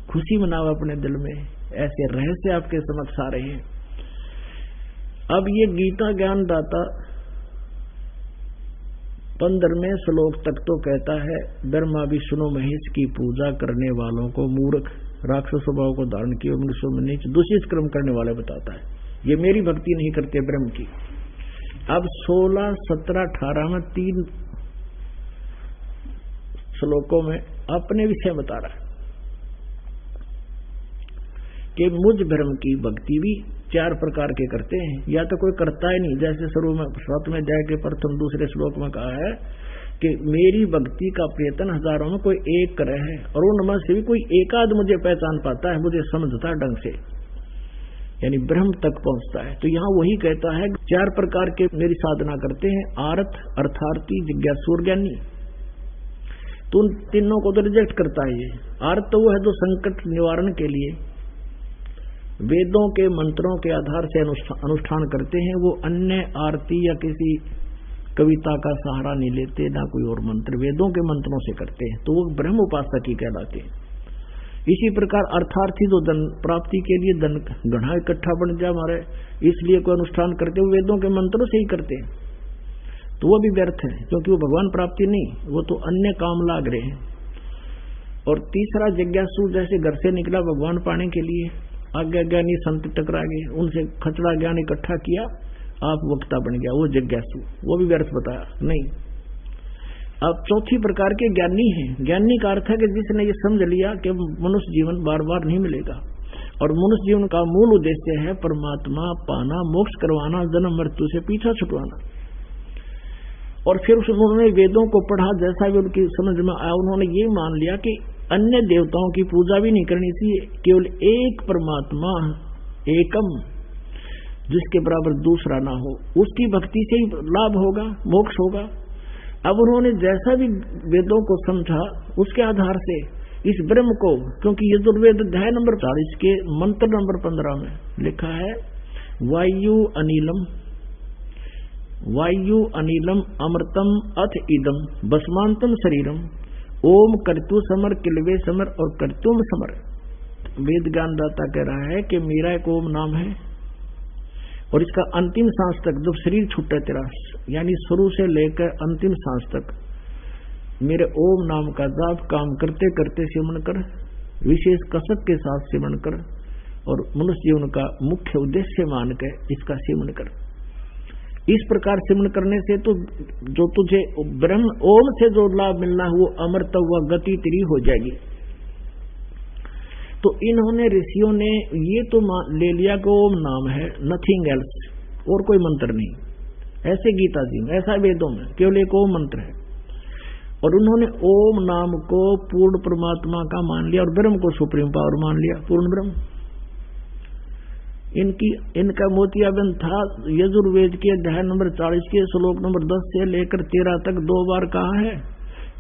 खुशी मनाओ अपने दिल में, ऐसे रहस्य आपके समक्ष आ रहे हैं। अब ये गीता ज्ञान दाता 15वें श्लोक तक तो कहता है, ब्रह्मा विष्णु महेश की पूजा करने वालों को मूर्ख राक्षस स्वभाव को धारण किए, मनुष्यों में नीच दूषित कर्म करने वाले बताता है। ये मेरी भक्ति नहीं करते ब्रह्म की। अब 16, 17, 18 में 3 श्लोकों में अपने विषय बता रहा है कि मुझ ब्रह्म की भक्ति भी 4 प्रकार के करते हैं, या तो कोई करता ही नहीं, जैसे शुरू में 7वें अध्याय के प्रथम दूसरे श्लोक में कहा है कि मेरी भक्ति का प्रयत्न हजारों में कोई एक करे है, और उनमें से भी कोई एकाध मुझे पहचान पाता है, मुझे समझता है ढंग से, यानी ब्रह्म तक पहुंचता है। तो यहाँ वही कहता है 4 प्रकार के मेरी साधना करते हैं, आर्थ, अर्थार्थी, जिज्ञासु और ज्ञानी। तो उन तीनों को तो रिजेक्ट करता है ये। आर्थ तो वो है जो संकट निवारण के लिए वेदों के मंत्रों के आधार से अनुष्ठान करते हैं, वो अन्य आरती या किसी कविता का सहारा नहीं लेते, ना कोई और मंत्र, वेदों के मंत्रों से करते हैं, तो वो ब्रह्म उपासक ही कहलाते हैं। इसी प्रकार अर्थार्थी जो धन प्राप्ति के लिए धन गढ़ा इकट्ठा बन जाए हमारे, इसलिए कोई अनुष्ठान करते हुए वेदों के मंत्रों से ही करते हैं, तो वो भी व्यर्थ है, क्योंकि वो भगवान प्राप्ति नहीं, वो तो अन्य काम लाग रहे हैं। और तीसरा जिज्ञासु, जैसे घर से निकला भगवान पाने के लिए, आज्ञा ज्ञानी संत टकरा गए, उनसे खचड़ा ज्ञान इकट्ठा किया, आप वक्ता बन गया, वो जिज्ञासु, वो भी व्यर्थ बताया नहीं। अब चौथी प्रकार के ज्ञानी हैं। ज्ञानी का अर्थ है कि जिसने ये समझ लिया कि मनुष्य जीवन बार बार नहीं मिलेगा, और मनुष्य जीवन का मूल उद्देश्य है परमात्मा पाना, मोक्ष करवाना, जन्म मृत्यु से पीछा छुटवाना। और फिर उन्होंने वेदों को पढ़ा, जैसा भी उनकी समझ में आया, उन्होंने ये मान लिया कि अन्य देवताओं की पूजा भी नहीं करनी चाहिए, केवल एक परमात्मा एकम, जिसके बराबर दूसरा ना हो, उसकी भक्ति से ही लाभ होगा, मोक्ष होगा। अब उन्होंने जैसा भी वेदों को समझा, उसके आधार से इस ब्रह्म को, क्योंकि यजुर्वेद अध्याय नंबर 40 के मंत्र नंबर 15 में लिखा है, वायु अनिलम अमृतम अथ इदम भस्मांतम शरीरम ओम कर्तु समर किलवे समर और कर्तुम समर। वेद ज्ञानदाता कह रहा है कि मेरा एक ओम नाम है, और इसका अंतिम सांस तक, जब शरीर छूटे तेरा, यानी शुरू से लेकर अंतिम सांस तक मेरे ओम नाम का जाप काम करते करते सिमरण कर, विशेष कसरत के साथ सिमरण कर, और मनुष्य जीवन का मुख्य उद्देश्य मान कर इसका सिमरण कर। इस प्रकार सिमरण करने से तो जो तुझे ब्रह्म ओम से जो लाभ मिलना है वो अमृत हुआ गति तेरी हो जाएगी। तो इन्होंने ऋषियों ने ये तो ले लिया कि ओम नाम है, नथिंग एल्स, और कोई मंत्र नहीं, ऐसे गीता जी में, ऐसा वेदों में केवल एक ओम मंत्र है। और उन्होंने ओम नाम को पूर्ण परमात्मा का मान लिया, और ब्रह्म को सुप्रीम पावर मान लिया, पूर्ण ब्रह्म। इनका मोतियाबिंद था यजुर्वेद के अध्याय नंबर 40 के श्लोक नंबर 10 से लेकर 13 तक 2 बार कहा है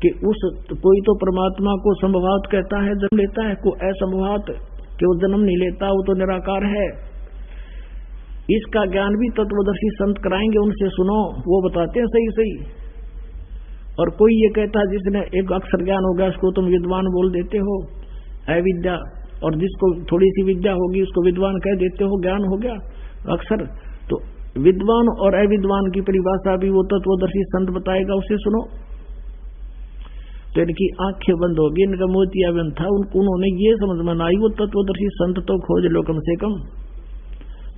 कि कोई तो परमात्मा को संभवात कहता है, जन्म लेता है, को असंभवात कि वो जन्म नहीं लेता, वो तो निराकार है। इसका ज्ञान भी तत्वदर्शी संत कराएंगे, उनसे सुनो, वो बताते हैं सही सही। और कोई ये कहता है जिसने एक अक्षर ज्ञान हो गया उसको तुम विद्वान बोल देते हो, अविद्या, और जिसको थोड़ी सी विद्या होगी उसको विद्वान कह देते हो, ज्ञान हो गया अक्षर। तो विद्वान और अविद्वान की परिभाषा भी वो तत्वदर्शी संत बताएगा, उसे सुनो। तो इनकी आंखें बंद होगी, इनका मोतियाबिंद था, उन्होंने ये समझ में आई वो तत्वदर्शी संत तो खोज लो कम से कम,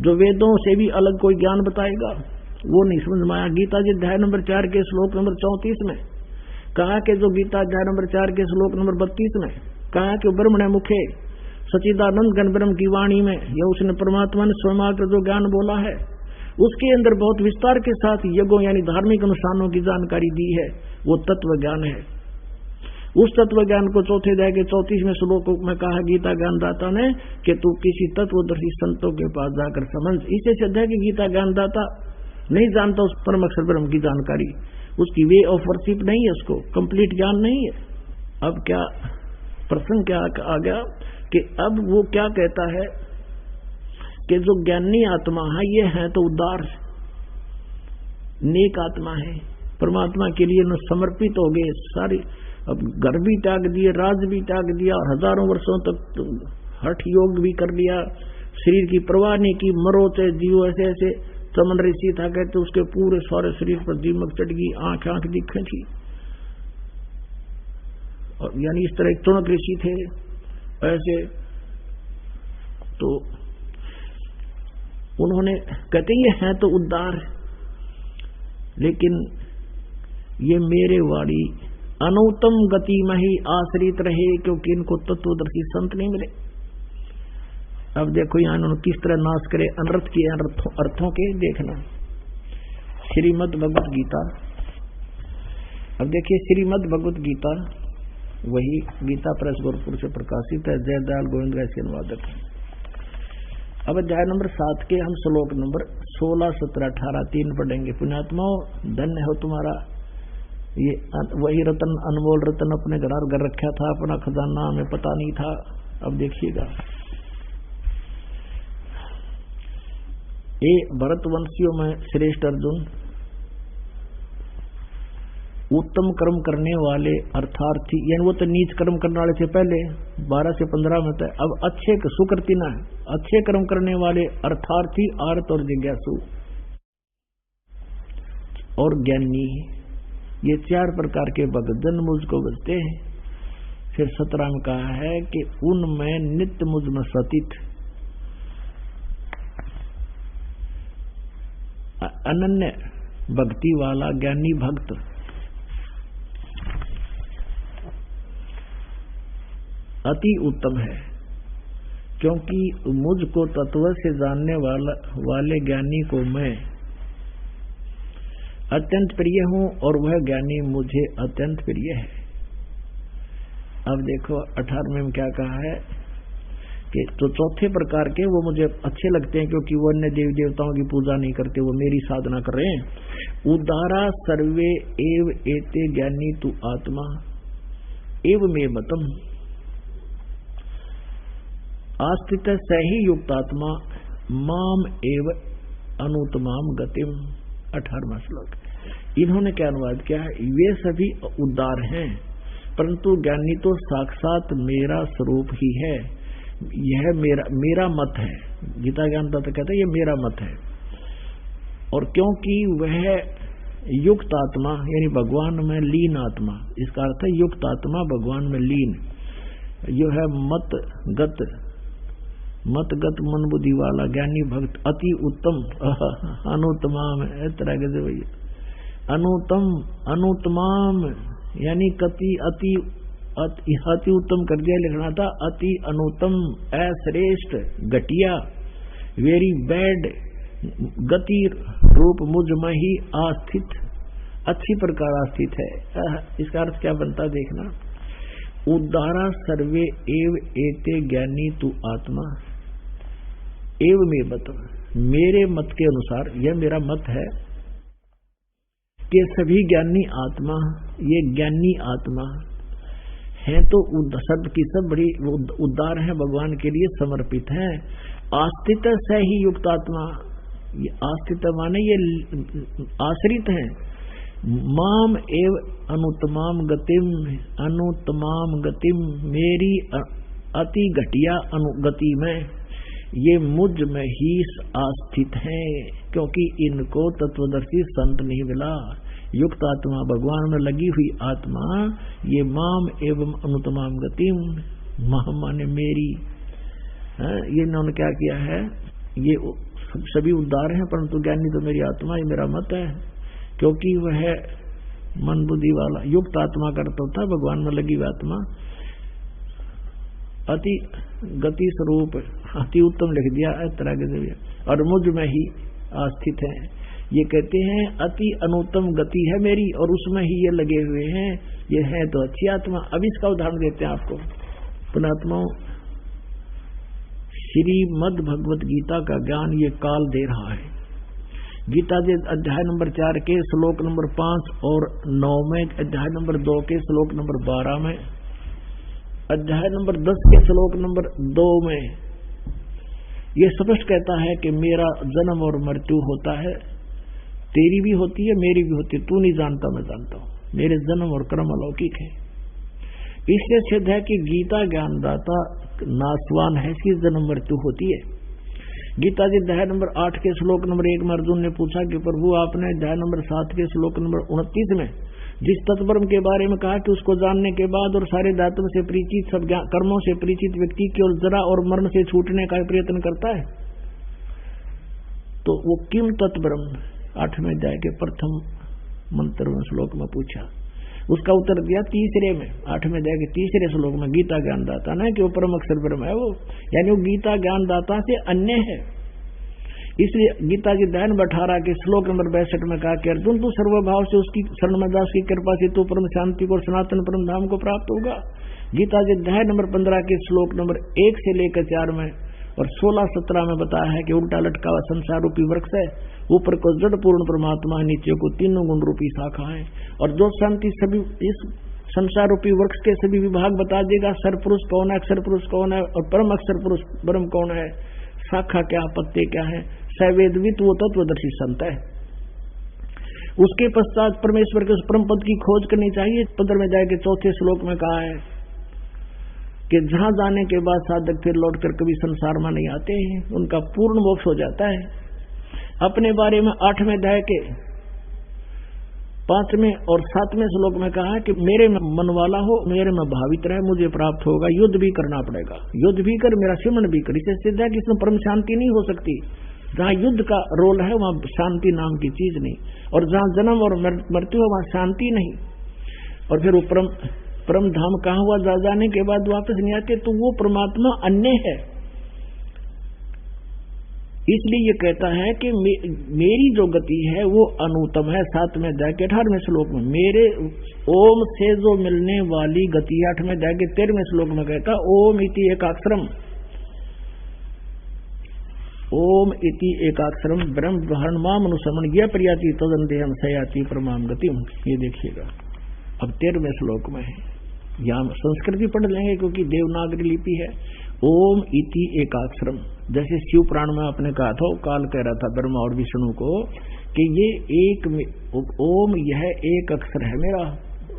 जो वेदों से भी अलग कोई ज्ञान बताएगा, वो नहीं समझ में आया। गीता जी अध्याय नंबर 4 के श्लोक नंबर 34 में कहा कि जो गीता अध्याय नंबर 4 के श्लोक नंबर 32 में कहा कि ब्रह्मण मुखे सच्चिदानंद घन ब्रह्म की वाणी में, या उसने परमात्मा ने स्वयं आकर जो ज्ञान बोला है उसके अंदर बहुत विस्तार के साथ यज्ञों यानी धार्मिक अनुष्ठानों की जानकारी दी है, वो तत्व ज्ञान है। उस तत्व ज्ञान को चौथे अध्याय के 34वें श्लोक में कहा गीता ज्ञानदाता ने कि तू किसी तत्वदर्शी संतों के पास जाकर समझ। इसे सिद्ध है कि गीता ज्ञानदाता नहीं जानता उस परम अक्षर ब्रह्म की जानकारी, उसकी वे ऑफ वर्शिप नहीं है, उसको कंप्लीट ज्ञान नहीं है। अब क्या प्रसंग क्या आ गया कि अब वो क्या कहता है कि जो ज्ञानी आत्मा है ये है तो उदार नेक आत्मा है, परमात्मा के लिए न समर्पित हो गए सारी, अब घर भी त्याग दिए, राज भी त्याग दिया, और हजारों वर्षों तक हठ योग भी कर लिया, शरीर की परवाह नहीं की, मरो चाहे जियो। ऐसे ऐसे चमन ऋषि था, कहते उसके पूरे सारे शरीर पर दीमक चढ़ गई, आंख आंख दिखे थी, और यानी इस तरह एक चुनक ऋषि थे। ऐसे तो उन्होंने कहते ये हैं तो उद्धार, लेकिन ये मेरे वाणी अनुत्तम गति में ही आश्रित रहे, क्योंकि इनको तत्वदर्शी संत नहीं मिले। अब देखो यहाँ उन्होंने किस तरह नाश करे अनर्थ किए अर्थों के, देखना श्रीमद् भगवत गीता। अब देखिए श्रीमद् भगवत गीता, वही गीता प्रेस गोरखपुर से प्रकाशित है, जयदयाल गोविंद का इसके अनुवादक है। अब अध्याय नंबर 7 के हम श्लोक नंबर 16, 17, 18 3 पढ़ेंगे। पुण्यात्माओं, धन्य हो तुम्हारा ये वही रतन, अनमोल रतन अपने घर रखा था, अपना खजाना हमें पता नहीं था। अब देखिएगा, ये भरतवंशियों में श्रेष्ठ अर्जुन, उत्तम कर्म करने वाले अर्थार्थी, यानी वो तो नीच कर्म करने वाले से पहले 12 से 15 में था, अब अच्छे सुकृति ना है, अच्छे कर्म करने वाले अर्थार्थी, आर्त और जिज्ञासु और ज्ञानी, ये 4 प्रकार के भक्तजन मुझको बजते हैं। फिर 17 में कहा है कि उनमें नित्य मुझ में सतित अनन्य भक्ति वाला ज्ञानी भक्त अति उत्तम है, क्योंकि मुझको तत्व से जानने वाले ज्ञानी को मैं अत्यंत प्रिय हूं और वह ज्ञानी मुझे अत्यंत प्रिय है। अब देखो 18वें में क्या कहा है कि तो चौथे प्रकार के वो मुझे अच्छे लगते हैं, क्योंकि वो अन्य देवी देवताओं की पूजा नहीं करते, वो मेरी साधना कर रहे हैं। उदारा सर्वे एव एते ज्ञानी तु आत्मा एव मे मतम आस्थित सही युक्तात्मा माम एव अनुतमाम गतिम। 18वां श्लोक। इन्होंने क्या अनुवाद किया है, वे सभी उदार हैं, परंतु ज्ञानी तो साक्षात मेरा स्वरूप ही है। यह मेरा मत है। गीता ज्ञान तत्व कहते हैं ये मेरा मत है। और क्योंकि वह युक्त आत्मा यानी भगवान में लीन आत्मा, इसका अर्थ है युक्त आत्मा भगवान में लीन, जो है मतगत मन बुद्धि वाला ज्ञानी भक्त अति उत्तम अनुत्तमाम है। तरह के भैया अनुत्तमाम यानी अति उत्तम कर दिया, लिखना था अति अनुत्तम, अश्रेष्ठ, घटिया, वेरी बैड गति रूप मुझ में ही आस्थित, अच्छी प्रकार आस्थित है। इसका अर्थ क्या बनता देखना, उदारा सर्वे एव एते ज्ञानी तु आत्मा एव मे मत। मेरे मत के अनुसार, यह मेरा मत है कि सभी ज्ञानी आत्मा, ये ज्ञानी आत्मा है तो सब की सब बड़ी उदार है, भगवान के लिए समर्पित है। आस्थित से ही युक्त आत्मा, ये आस्थित माने ये आश्रित है। माम एव अनुत्तमाम गतिम, मेरी अति घटिया अनुगति में ये मुझ में ही आस्थित है, क्योंकि इनको तत्वदर्शी संत नहीं मिला। युक्त आत्मा भगवान में लगी हुई आत्मा, ये माम एवं अनुतमाम गतिम, माम माने मेरी, ये इन्होंने क्या किया है, ये सभी उद्धार हैं, परंतु ज्ञानी तो मेरी आत्मा, ये मेरा मत है। क्योंकि वह मन बुद्धि वाला युक्त आत्मा करता होता, भगवान में लगी हुई आत्मा अति गति स्वरूप, अति उत्तम लिख दिया है तरह के जरिए, और मुझ में ही आस्थित है। ये कहते हैं अति अनुत्तम गति है मेरी और उसमें ही ये लगे हुए हैं, ये है तो अच्छी आत्मा। अब इसका उदाहरण देते हैं आपको। पुणात्माओं, श्रीमद् भगवत गीता का ज्ञान ये काल दे रहा है। गीता के अध्याय नंबर 4 के श्लोक नंबर 5 और 9 में, अध्याय नंबर 2 के श्लोक नंबर 12 में, अध्याय नंबर 10 के श्लोक नंबर 2 में ये स्पष्ट कहता है कि मेरा जन्म और मृत्यु होता है, तेरी भी होती है, मेरी भी होती है, तू नहीं जानता, मैं जानता हूं, मेरे जन्म और कर्म अलौकिक है। इससे सिद्ध है कि गीता ज्ञानदाता नासवान है, इसकी जन्म मृत्यु होती है। गीता जी अध्याय नंबर 8 के श्लोक नंबर 1 में अर्जुन ने पूछा कि प्रभु आपने अध्याय नंबर 7 के श्लोक नंबर 29 में जिस तत्ब्रह्म के बारे में कहा कि उसको जानने के बाद और सारे धातुओं से परिचित, सब कर्मों से परिचित व्यक्ति केवल जरा और मरण से छूटने का प्रयत्न करता है, तो वो किम तत्ब्रह्म 8वें अध्याय के प्रथम मंत्र में श्लोक में पूछा। उसका उत्तर दिया तीसरे में, 8वें अध्याय के तीसरे श्लोक में, गीता ज्ञानदाता ना कि वो परम अक्षर ब्रह्म है वो, यानी वो गीता ज्ञानदाता से अन्य है। इसलिए गीता जी अध्याय 18 के श्लोक नंबर 62 में कहा कि अर्जुन तू सर्वभाव से उसकी शरण में दास की कृपा से तू परम शांति को और सनातन परम धाम को प्राप्त होगा। गीता जी अध्याय नंबर 15 के श्लोक नंबर 1 से लेकर 4 में और 16-17 में बताया है कि उल्टा लटका हुआ संसार रूपी वृक्ष है, ऊपर को जड़ पूर्ण परमात्मा है, नीचे को तीनों गुण रूपी शाखा है, और जो शांति सभी इस संसार रूपी वृक्ष के सभी विभाग बता देगा। सर पुरुष कौन है, अक्षर पुरुष कौन है और परम अक्षर पुरुष ब्रह्म कौन है, शाखा क्या, पत्ते क्या है, सवेदवित वो तत्वदर्शी संत है। उसके पश्चात परमेश्वर के उस परम पद की खोज करनी चाहिए। 15वें अध्याय के 4थे श्लोक में कहा है कि जहां जाने के बाद साधक फिर लौटकर कभी संसार में नहीं आते हैं, उनका पूर्ण मोक्ष हो जाता है। अपने बारे में 8वें अध्याय के 5वें और 7वें श्लोक में कहा है कि मेरे में मन वाला हो, मेरे में भावित रहे, मुझे प्राप्त होगा। युद्ध भी करना पड़ेगा, युद्ध भी कर, मेरा सिमरण भी कर। इससे सिद्ध है कि इसमें परम शांति नहीं हो सकती। जहां युद्ध का रोल है वहां शांति नाम की चीज नहीं, और जहां जन्म और मृत्यु है वहां शांति नहीं। और फिर वो परम धाम कहाँ हुआ, जा जाने के बाद वापस नहीं आते, तो वो परमात्मा अन्य है। इसलिए ये कहता है कि मेरी जो गति है वो अनुतम है। 7वें अध्याय के 18वें श्लोक में मेरे ओम से जो मिलने वाली गति, 8वें अध्याय के 13वें श्लोक में कहता ओम इति एकाक्षरम, ओम इति एकाक्षरम ब्रह्म ब्रह्मण माम अनुसमन यह प्रियाति तदंदेहम सयाति परमाम गतिम। ये देखिएगा अब 13वें श्लोक में है, यहाँ संस्कृत भी पढ़ लेंगे क्योंकि देवनागरी लिपि है। ओम इति एकाक्षरम, जैसे शिव पुराण में आपने कहा था, काल कह रहा था ब्रह्मा और विष्णु को कि ये एक ओम, यह एक अक्षर है मेरा,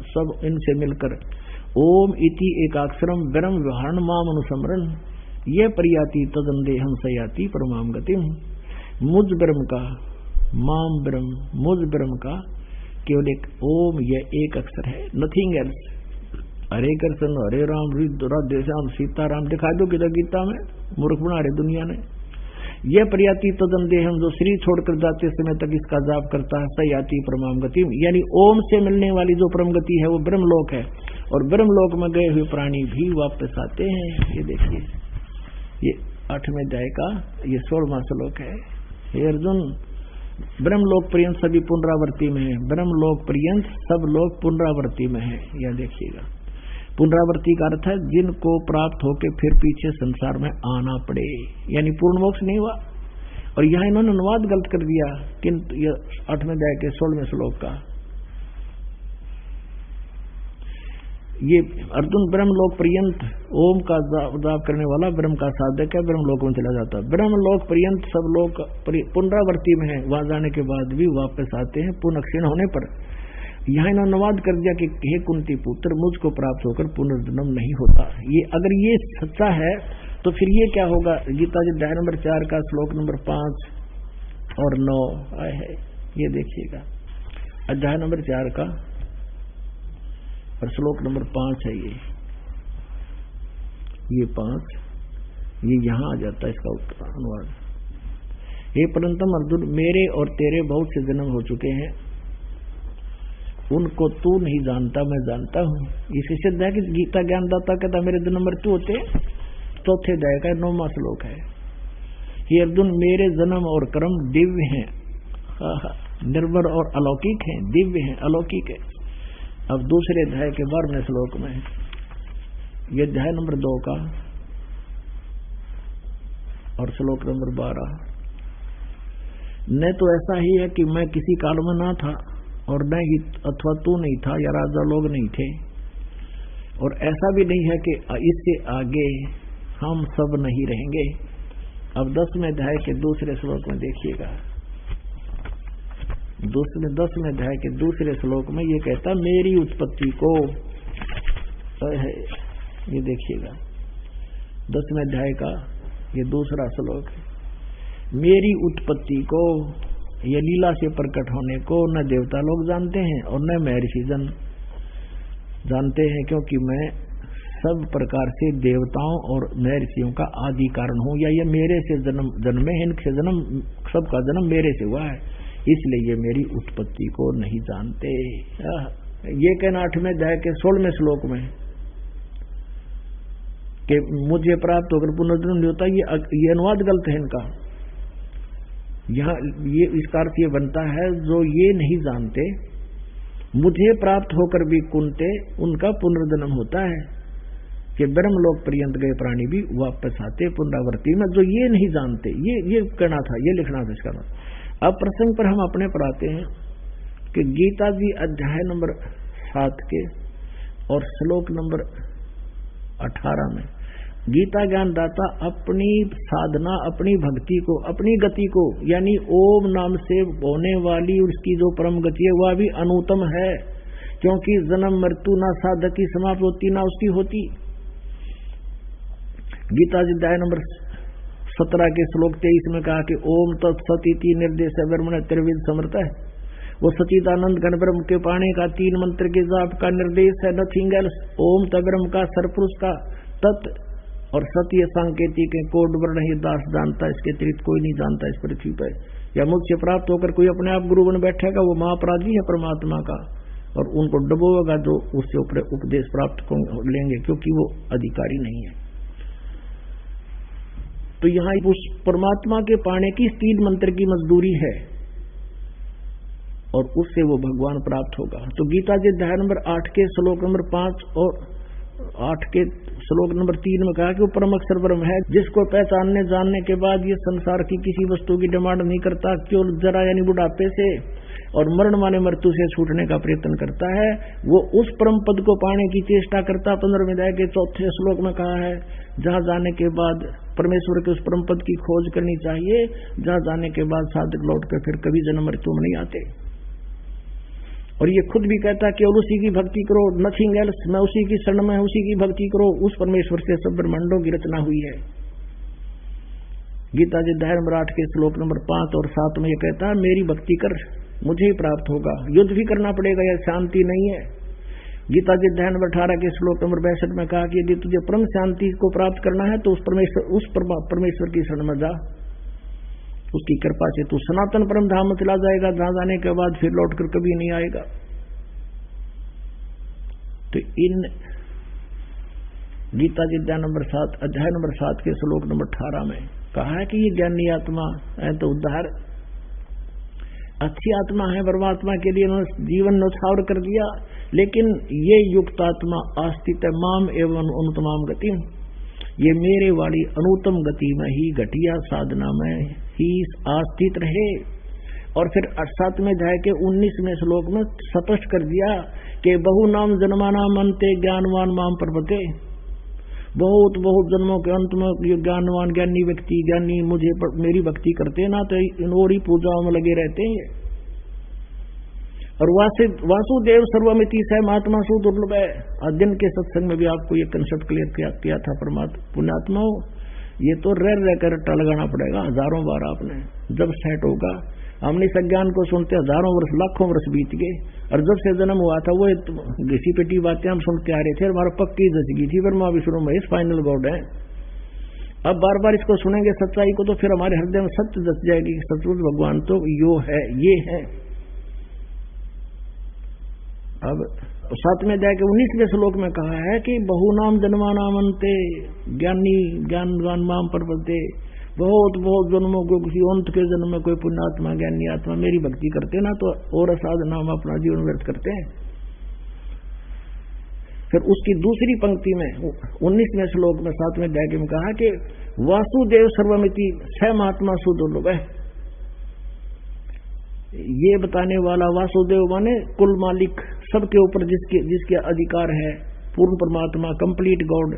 सब इनसे मिलकर ओम इति एकाक्षरम ब्रह्म व्यवहारण माम अनुसमरण ये परियाति तदंदेहम सयाति परमाम गतिम। मुझ ब्रह्म का, माम ब्रह्म, मुझ ब्रह्म का केवल एक ओम, यह एक अक्षर है, नथिंग एल्स। हरे कृष्ण हरे राम राधे श्याम सीताराम दिखा दो किधर गीता में, मूर्ख बना रहे दुनिया ने। यह परियाति तदंदेहम, जो शरीर छोड़कर जाते समय तक इसका जाप करता है, सयाति परमाम गतिम, यानी ओम से मिलने वाली जो परम गति है वो ब्रह्मलोक है, और ब्रह्मलोक में गए हुए प्राणी भी वापस आते हैं। ये देखिए ये 8वें अध्याय का ये 16वां श्लोक है। हे अर्जुन, ब्रह्मलोक पर्यंत सभी पुनरावृत्ति में है, ब्रह्मलोक पर्यंत सब लोग पुनरावृत्ति में है। यह देखिएगा पुनरावृत्ति का अर्थ है जिनको प्राप्त होके फिर पीछे संसार में आना पड़े, यानी पूर्ण मोक्ष नहीं हुआ। और यहाँ इन्होंने अनुवाद गलत कर दिया, किंतु यह 8वें अध्याय के 16वें श्लोक का ये अर्जुन ब्रह्मलोक पर्यंत ओम का जाप करने वाला ब्रह्म का साधक है, ब्रह्मलोक में चला जाता है। ब्रह्मलोक पर्यंत सब लोग पुनरावृत्ति में है, वहां जाने के बाद भी वापस आते हैं पुनः क्षीण होने पर। यहाँ इन्होंने अनुवाद कर दिया कि हे कुंती पुत्र, मुझको प्राप्त होकर पुनर्जन्म नहीं होता। ये अगर ये सच्चा है तो फिर ये क्या होगा। गीता जी अध्याय नंबर 4 का श्लोक नंबर 5 और 9 आए है, ये देखिएगा अध्याय नंबर 4 का और श्लोक नंबर 5 है ये 5, ये यहाँ आ जाता है इसका अनुवाद। हे परंतम अर्जुन, मेरे और तेरे बहुत से जन्म हो चुके हैं, उनको तू नहीं जानता, मैं जानता हूँ। इसे सिद्ध है कि गीता ज्ञानदाता कहता मेरे जन्म मृत्यु होते। 4थे अध्याय का 9वां श्लोक है। हे अर्जुन, मेरे जन्म और कर्म दिव्य हैं, निर्मल और अलौकिक हैं, दिव्य हैं, अलौकिक है। अब दूसरे अध्याय के 12वें श्लोक में ये अध्याय नंबर 2 का और श्लोक नंबर 12, न तो ऐसा ही है कि मैं किसी काल में ना था और न ही अथवा तू नहीं था या राजा लोग नहीं थे, और ऐसा भी नहीं है कि इससे आगे हम सब नहीं रहेंगे। अब 10वें अध्याय के दूसरे श्लोक में देखिएगा, 10वें अध्याय के दूसरे श्लोक में ये कहता मेरी उत्पत्ति को, ये देखिएगा 10वें अध्याय का ये दूसरा श्लोक, मेरी उत्पत्ति को ये लीला से प्रकट होने को न देवता लोग जानते हैं और न महर्षि जन जानते हैं, क्योंकि मैं सब प्रकार से देवताओं और महर्षियों का आदि कारण हूँ, या ये मेरे से जन्मे, इनसे जन्म, सबका जन्म मेरे से हुआ है, इसलिए ये मेरी उत्पत्ति को नहीं जानते। ये कहना 8वें अध्याय के 16वें श्लोक में कि मुझे प्राप्त होकर पुनर्जन्म नहीं होता, ये अनुवाद गलत है इनका। यहाँ ये इसका अर्थ ये बनता है, जो ये नहीं जानते मुझे प्राप्त होकर भी कुंते, उनका पुनर्जन्म होता है, कि ब्रह्मलोक पर्यंत गए प्राणी भी वापस आते पुनरावृत्ति में। जो ये नहीं जानते, ये कहना था, ये लिखना था इसका। अब प्रसंग पर हम अपने पर आते हैं कि गीता जी अध्याय नंबर 7 के और श्लोक नंबर 18 में गीता ज्ञान दाता अपनी साधना, अपनी भक्ति को, अपनी गति को, यानी ओम नाम से होने वाली उसकी जो परम गति है वह भी अनुत्तम है, क्योंकि जन्म मृत्यु ना साधक की समाप्त होती ना उसकी होती। गीता जी अध्याय नंबर 17 के श्लोक 23 में कहा कि ओम तत्सत इति निर्देश ब्रह्मण त्रिविध समर्थ है, वो सचिदानंद घन ब्रह्म के पाने का 3 मंत्र के जाप का निर्देश है, नथिंग एल्स। ओम तब्रह्म का सरपुरुष का तत् और सत्य सांकेतिक के कोड वर्ण ही दास जानता, इसके अतिरिक्त कोई नहीं जानता इस पृथ्वी पर। या मुझसे प्राप्त होकर कोई अपने आप गुरु बन बैठेगा, वो महापराधी है परमात्मा का, और उनको डुबोगा जो उससे उपदेश प्राप्त लेंगे, क्योंकि वो अधिकारी नहीं है। तो यहाँ उस परमात्मा के पाने की 3 मंत्र की मजदूरी है, और उससे वो भगवान प्राप्त होगा। तो गीता जी अध्याय नंबर 8 के श्लोक नंबर 5 और 8 के श्लोक नंबर 3 में कहा कि वो परम अक्षर ब्रह्म है, जिसको पहचानने जानने के बाद ये संसार की किसी वस्तु की डिमांड नहीं करता, केवल जरा यानी बुढ़ापे से और मरण माने मृत्यु से छूटने का प्रयत्न करता है, वो उस परम पद को पाने की चेष्टा करता। 15वें अध्याय के 4 श्लोक में कहा है, जहां जाने के बाद परमेश्वर के उस परम पद की खोज करनी चाहिए, जहां जाने के बाद साधक लौट कर फिर कभी जन्म मृत्यु में नहीं आते। और ये खुद भी कहता है केवल उसी की भक्ति करो, नथिंग एल्स, मैं उसी की शरण में, उसी की भक्ति करो, उस परमेश्वर से सब ब्रह्मांडों की रचना हुई है। गीता जी अध्याय नंबर 8 के श्लोक नंबर 5 और 7 में ये कहता है, मेरी भक्ति कर, मुझे ही प्राप्त होगा, युद्ध भी करना पड़ेगा, यह शांति नहीं है। गीता जी अध्याय नंबर 18 के श्लोक नंबर 62 में कहा कि यदि तुझे परम शांति को प्राप्त करना है तो उस परमेश्वर की शरण में जा, उसकी कृपा से तू सनातन परम धाम में चला जाएगा, जहां जाने के बाद फिर लौटकर कभी नहीं आएगा। तो इन गीता जी अध्याय नंबर 7 के श्लोक नंबर 18 में कहा है कि ये ज्ञानी आत्मा है तो उद्धार, अच्छी आत्मा है, परमात्मा के लिए उन्होंने जीवन न्यौछावर कर दिया, लेकिन ये युक्त आत्मा आस्थित माम एवं अनुतमाम गति, ये मेरे वाली अनुत्तम गति में ही, घटिया साधना में ही आस्थित रहे। और फिर 7वें अध्याय के 19वें श्लोक में स्पष्ट कर दिया कि बहु नाम जन्मानाम अंते ज्ञानवान माम प्रपते, बहुत बहुत जन्मों के अंत में ये ज्ञानवान ज्ञानी व्यक्ति, ज्ञानी मुझे मेरी भक्ति करते ना तो इनोरी पूजाओं में लगे रहते हैं। और वासुदेव सर्वमिति स महात्मा सु दुर्लभ है। अध्ययन के सत्संग में भी आपको ये कंसेप्ट क्लियर किया था। परमात्मा पुण्यात्माओं, ये तो रह कर रट्टा लगाना पड़ेगा हजारों बार आपने, जब सेट होगा। हमने इस अज्ञान को सुनते हजारों वर्ष, लाखों वर्ष बीत गए, और जब से जन्म हुआ था वो घिसी पिटी बातें हम सुनते आ रहे थे, हमारा पक्की धस गई थी ब्रह्मा विष्णु महेश फाइनल गॉड है। अब बार बार इसको सुनेंगे सच्चाई को तो फिर हमारे हृदय में सत्य धस जाएगी, सचमुच भगवान तो यो है, ये है। अब 7वें अध्याय के 19वें श्लोक में कहा है कि बहुनाम जन्मानामंते ज्ञानी ज्ञानवान माम पर्वते, बहुत बहुत जन्मों को किसी अंत के जन्म में कोई पुण्यात्मा ज्ञानी आत्मा मेरी भक्ति करते ना तो और साधना में अपना जीवन व्यर्थ करते हैं। फिर उसकी दूसरी पंक्ति में 19वें श्लोक में 7वें अध्याय में कहा कि वासुदेव सर्वमिति स महात्मा सुदुर्लभ है। ये बताने वाला वासुदेव माने कुल मालिक, सबके ऊपर जिसके अधिकार है, पूर्ण परमात्मा, कंप्लीट गॉड,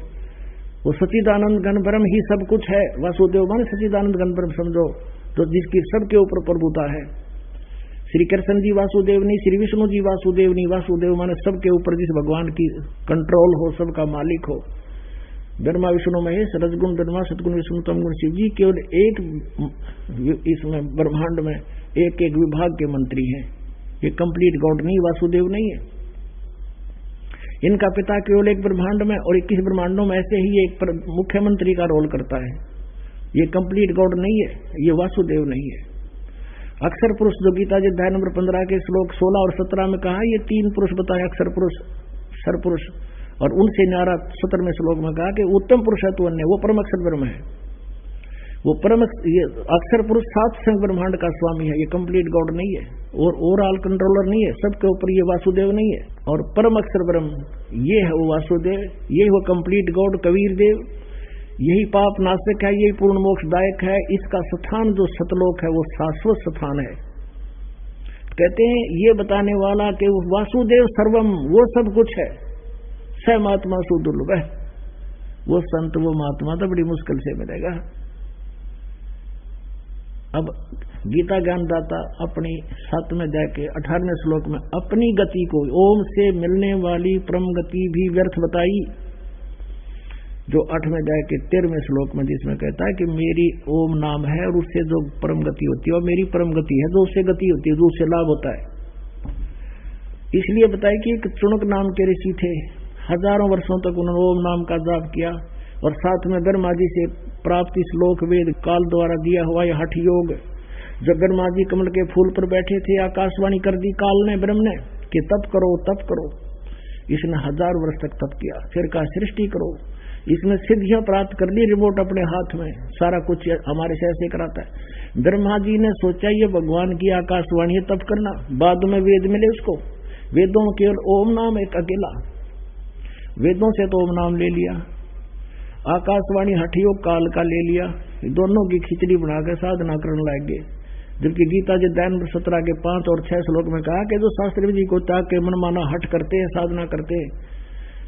वो सच्चिदानंद घन ब्रह्म ही सब कुछ है। वासुदेव माने सच्चिदानंद घन ब्रह्म समझो, तो जिसकी सबके ऊपर प्रभुता है। श्री कृष्ण जी वासुदेव नहीं, श्री विष्णु जी वासुदेव नहीं, वासुदेव माने सबके ऊपर जिस भगवान की कंट्रोल हो, सबका मालिक हो। ब्रह्मा विष्णु महेश, रजगुण ब्रह्मा, सतगुण विष्णु, तमगुण शिव जी, केवल एक इसमें ब्रह्मांड में एक एक विभाग के मंत्री हैं। ये कंप्लीट गॉड नहीं, वासुदेव नहीं है। इनका पिता केवल एक ब्रह्मांड में और 21 ब्रह्मांडों में ऐसे ही एक मुख्यमंत्री का रोल करता है। ये कंप्लीट गॉड नहीं है, ये वासुदेव नहीं है। अक्षर पुरुष जो गीता जी अध्याय नंबर 15 के श्लोक 16 और 17 में कहा, ये 3 पुरुष बताए, अक्षर पुरुष, सर पुरुष, और उनसे न्यारा 17वें श्लोक में कहा कि उत्तम पुरुष है तो अन्य, वो परम अक्षर ब्रह्म है। वो परम ये अक्षर पुरुष 7 संग ब्रह्मांड का स्वामी है, ये कंप्लीट गॉड नहीं है और ओवरऑल कंट्रोलर नहीं है, सबके ऊपर ये वासुदेव नहीं है। और परम अक्षर ब्रह्म ये है वो वासुदेव, ये वो कंप्लीट गॉड कबीर देव, यही पाप नाशक है, यही पूर्ण मोक्षदायक है। इसका स्थान जो सतलोक है वो शाश्वत स्थान है। कहते हैं ये बताने वाला कि वासुदेव सर्वम, वो सब कुछ है, स महात्मा सुदुर्लभ है। वो संत वो महात्मा तो बड़ी मुश्किल से मिलेगा। अब गीता ज्ञानदाता अपनी 7वें अध्याय के 18वें श्लोक में अपनी गति को ओम से मिलने वाली परम गति भी व्यर्थ बताई, जो 8वें अध्याय के 13वें श्लोक में जिसमें कहता है कि मेरी ओम नाम है और उससे जो परम गति होती है, और मेरी परम गति है जो उससे गति होती है, जो उससे लाभ होता है। इसलिए बताया कि एक चुनक नाम के ऋषि थे, हजारों वर्षों तक उन्होंने ओम नाम का जाप किया और साथ में ब्रह्मा जी से प्राप्त श्लोक वेद काल द्वारा दिया हुआ यह हठ योग। जब ब्रह्मा जी कमल के फूल पर बैठे थे, आकाशवाणी कर दी काल ने, ब्रह्म ने, कि तप करो तप करो। इसने 1000 वर्ष तक तप किया, फिर कहा सृष्टि करो। इसमें सिद्धियां प्राप्त कर ली, रिमोट अपने हाथ में, सारा कुछ हमारे से ऐसे कराता है। ब्रह्मा जी ने सोचा ये भगवान की आकाशवाणी है, तप करना। बाद में वेद मिले उसको, वेदों में केवल ओम नाम एक अकेला, वेदों से तो ओम नाम ले लिया, आकाशवाणी हठयोग काल का ले लिया, दोनों की खिचड़ी बनाकर साधना करने लग गए। जबकि गीता जी अध्याय नंबर 17 के 5 और 6 श्लोक में कहा कि जो शास्त्री जी को त्याग के मनमाना हट करते हैं, साधना करते हैं,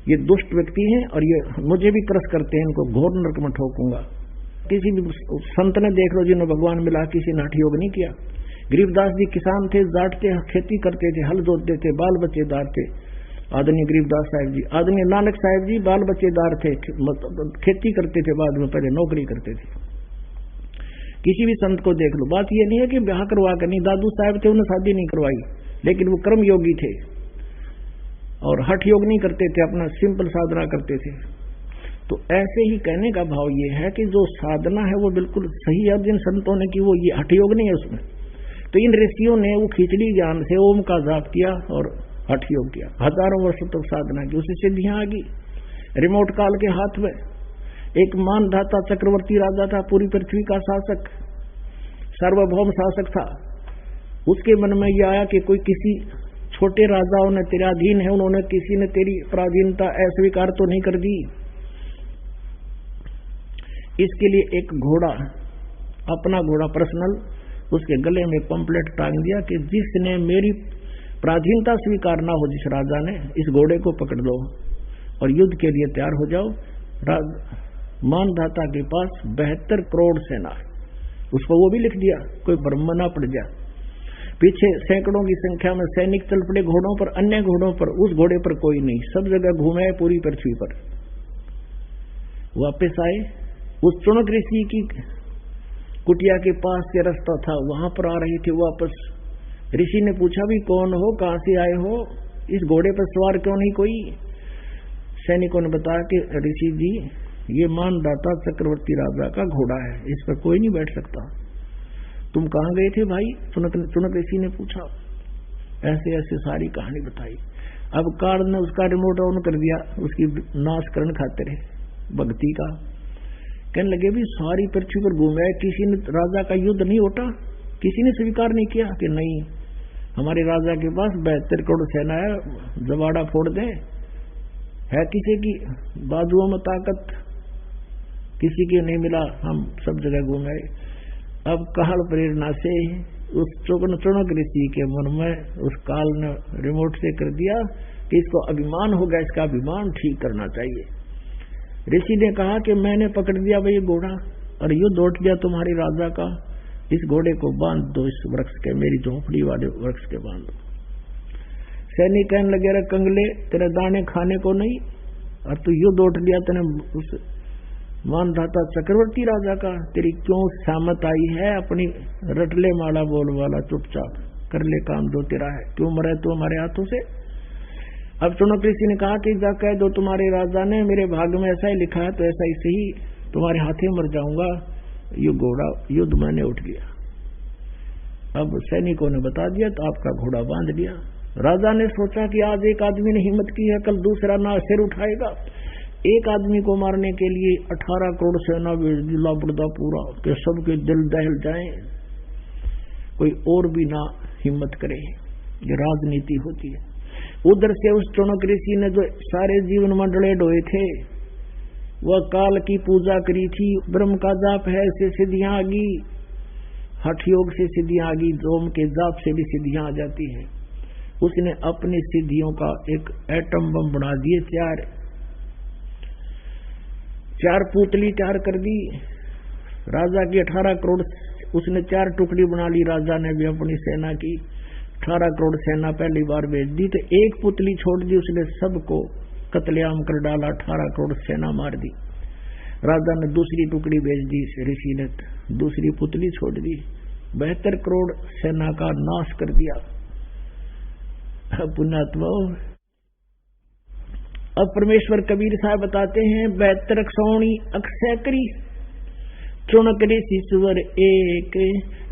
ये दुष्ट व्यक्ति हैं और ये मुझे भी क्रस करते हैं, इनको घोर नरक में ठोकूंगा। किसी भी संत ने देख लो जिन्हें भगवान मिला, किसी ने हठयोग नहीं किया। गरीबदास जी किसान थे, जाटते खेती करते थे, हल जोतते थे, बाल बच्चेदार थे। आदरणीय गरीबदास साहिब जी, आदरणीय नानक साहिब जी बाल बच्चेदार थे, खेती करते थे, बाद में पहले नौकरी करते थे। किसी भी संत को देख लो, बात ये नहीं है कि ब्याह करवा कर, नहीं, दादू साहब थे उन्हें शादी नहीं करवाई, लेकिन वो कर्म योगी थे और हठ योग नहीं करते थे, अपना सिंपल साधना करते थे। तो ऐसे ही कहने का भाव ये है कि जो साधना है वो बिल्कुल सही है, जिन संतों ने की वो ये हठ योग नहीं है उसमें। तो इन ऋषियों ने वो खिचड़ी ज्ञान से ओम का जाप किया और हठ योग किया, हजारों वर्षों तक साधना की, उससे सिद्धियां आ गई। रिमोट काल के हाथ में एक मानधाता चक्रवर्ती राजा था, पूरी पृथ्वी का शासक, सार्वभौम शासक था। उसके मन में यह आया कि कोई किसी छोटे राजाओं ने तेरे अधीन है, उन्होंने किसी ने तेरी पराधीनता अस्वीकार तो नहीं कर दी। इसके लिए एक घोड़ा, अपना घोड़ा पर्सनल, उसके गले में पंपलेट टांग दिया कि जिसने मेरी पराधीनता स्वीकार ना हो, जिस राजा ने, इस घोड़े को पकड़ लो और युद्ध के लिए तैयार हो जाओ। मानधाता के पास 72 करोड़ सेना है, उसको वो भी लिख दिया, कोई भ्रम ना पड़ जाए। पीछे सैकड़ों की संख्या में सैनिक चल पड़े घोड़ों पर, अन्य घोड़ों पर, उस घोड़े पर कोई नहीं, सब जगह घूमे पूरी पृथ्वी पर। वापस आए, उस चुनक ऋषि की कुटिया के पास से रास्ता था, वहां पर आ रही थी वापस। ऋषि ने पूछा भी कौन हो, कहां से आए हो, इस घोड़े पर सवार क्यों नहीं कोई? सैनिकों ने बताया कि ऋषि जी ये मानदाता चक्रवर्ती राजा का घोड़ा है, इस पर कोई नहीं बैठ सकता। तुम कहां गए थे भाई? चुनक ऋषि ने पूछा। ऐसे ऐसे सारी कहानी बताई। अब काल ने उसका रिमोट ऑन कर दिया, उसकी नाश करण खातिर भक्ति का। कहने लगे भी सारी पृथ्वी पर घूमे, किसी ने राजा का युद्ध नहीं उठा, किसी ने स्वीकार नहीं किया कि नहीं हमारे राजा के पास 72 करोड़ सेना है, जवाड़ा फोड़ दे। है किसी की बाजुओं में ताकत, किसी की नहीं मिला, हम सब जगह घूमे। अब कहल प्रेरणा से उस चुनक ऋषि के मन में उस काल ने रिमोट से कर दिया कि इसको अभिमान हो गया, इसका अभिमान ठीक करना चाहिए। ऋषि ने कहा कि मैंने पकड़ दिया भाई घोड़ा और युद्ध उठ गया तुम्हारे राजा का, इस घोड़े को बांध दो इस वृक्ष के, मेरी झोंपड़ी वाले वृक्ष के बांध दो। सैनिक कहने लगे रे कंगले, तेरे दाने खाने को नहीं और तू युद्ध उठ लिया, तेने उस मानधाता चक्रवर्ती राजा का, तेरी क्यों सामत आई है? अपनी रटले माला बोल वाला, चुपचाप कर ले काम जो तेरा है, क्यों मरे तू हमारे हाथों से? अब चुनक ऋषि ने कहा कि जा कह दो तुम्हारे राजा ने मेरे भाग्य में ऐसा ही लिखा है, तो ऐसा ही सही तुम्हारे हाथे मर जाऊंगा। ये घोड़ा युद्ध मैंने उठ लिया। अब सैनिकों ने बता दिया तो आपका घोड़ा बांध लिया। राजा ने सोचा कि आज एक आदमी ने हिम्मत की है, कल दूसरा ना सिर उठाएगा। एक आदमी को मारने के लिए 18 करोड़ सेना भेज दिला पड़ता पूरा, कि सबके दिल दहल जाए, कोई और भी ना हिम्मत करे। ये राजनीति होती है। उधर से उस चुनक ऋषि ने जो सारे जीवन मंडले ढोए थे, वह काल की पूजा करी थी, ब्रह्म का जाप है से सिद्धियां आ गई, हठ योग से सिद्धियां आ गई, ओम के जाप से भी सिद्धियां आ जाती है। उसने अपनी सिद्धियों का एक एटम बम बना दिए, चार पुतली तैयार कर दी। राजा की 18 करोड़ उसने 4 टुकड़ी बना ली। राजा ने भी अपनी सेना की 18 करोड़ सेना पहली बार भेज दी, तो एक पुतली छोड़ दी, उसने सबको कत्लेआम कर डाला, 18 करोड़ सेना मार दी। राजा ने दूसरी टुकड़ी भेज दी, ऋषि ने दूसरी पुतली छोड़ दी, 72 करोड़ सेना का नाश कर दिया। पुण्यात्मा, अब परमेश्वर कबीर साहब बताते हैं, 72 क्षौणी अक्षय करी, चुनक ऋषि सुवर एक,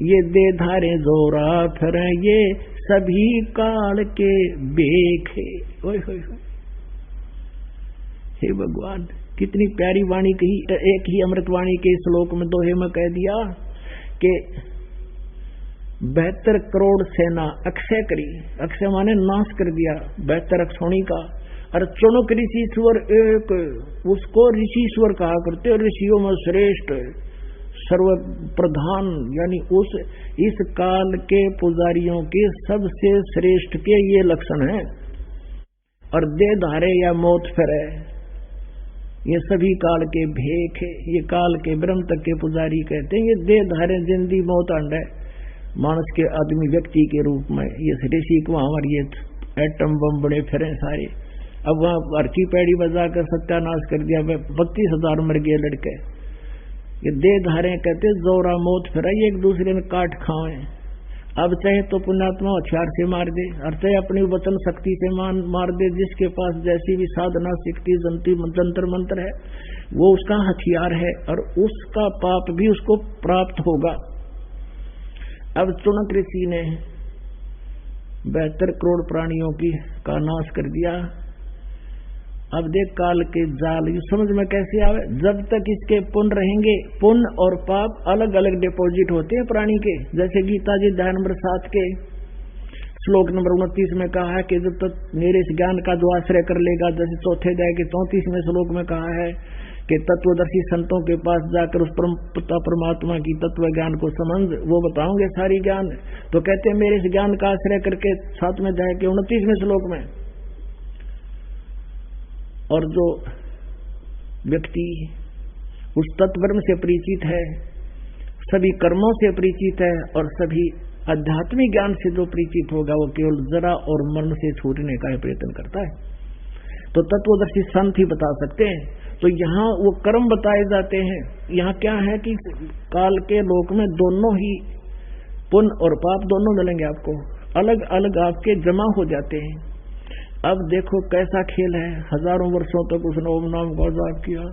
ये दे धारे जोरा फिर ये सभी काल के बेखे। ओए होए होए, हे भगवान, कितनी प्यारी वाणी कही। एक ही अमृतवाणी के श्लोक में दोहे में कह दिया कि 72 करोड़ सेना अक्षय करी, अक्षय माने नाश कर दिया 72 अक्षौणी का। और चुनक ऋषिश्वर एक, उसको ऋषिश्वर कहा करते, ऋषियों में श्रेष्ठ, सर्व प्रधान, यानी उस इस काल के पुजारियों के सबसे श्रेष्ठ के ये लक्षण हैं। और दे धारे या मौत फिरे, ये सभी काल के भेख है, ये काल के ब्रह्म तक के पुजारी कहते हैं। ये दे धारे जिंदी मौत अंड है मानस के आदमी व्यक्ति के रूप में। ये ऋषि को हमारे ये एटम बम बड़े फिरे सारे। अब वहां अर्की पैड़ी बजाकर सत्यानाश कर दिया, 32,000 मर गए लड़के। ये दे धारे कहते जोरा मौत फिरा, ये एक दूसरे में काट खाए। अब चाहे तो पुण्यात्मा हथियार से मार दे, और चाहे अपनी वचन शक्ति से मार दे। जिसके पास जैसी भी साधना शक्ति जंतर मंत्र है वो उसका हथियार है, और उसका पाप भी उसको प्राप्त होगा। अब चुनक ऋषि ने 72 करोड़ प्राणियों का नाश कर दिया। अब देख काल के जाल, ये समझ में कैसे आवे? जब तक इसके पुण्य रहेंगे, पुण्य और पाप अलग अलग डिपॉजिट होते हैं प्राणी के। जैसे गीता जी अध्याय नंबर 7 के श्लोक नंबर 29 में कहा है कि जब तक मेरे इस ज्ञान का जो आश्रय कर लेगा, जैसे चौथे अध्याय के 34वें श्लोक में कहा है कि तत्वदर्शी संतों के पास जाकर उस परमात्मा की तत्व ज्ञान को समझ, वो बताओगे सारी ज्ञान। तो कहते हैं मेरे इस ज्ञान का आश्रय करके 7वें अध्याय के 29वें श्लोक में। और जो व्यक्ति उस तत्वब्रह्म से परिचित है, सभी कर्मों से परिचित है, और सभी आध्यात्मिक ज्ञान से जो परिचित होगा, वो केवल जरा और मरण से छूटने का प्रयत्न करता है। तो तत्वदर्शी संत ही बता सकते हैं। तो यहाँ वो कर्म बताए जाते हैं। यहाँ क्या है कि काल के लोक में दोनों ही पुण्य और पाप दोनों मिलेंगे आपको, अलग अलग आपके जमा हो जाते हैं। अब देखो कैसा खेल है। हजारों वर्षों तक उसने ओम नाम का जाप किया,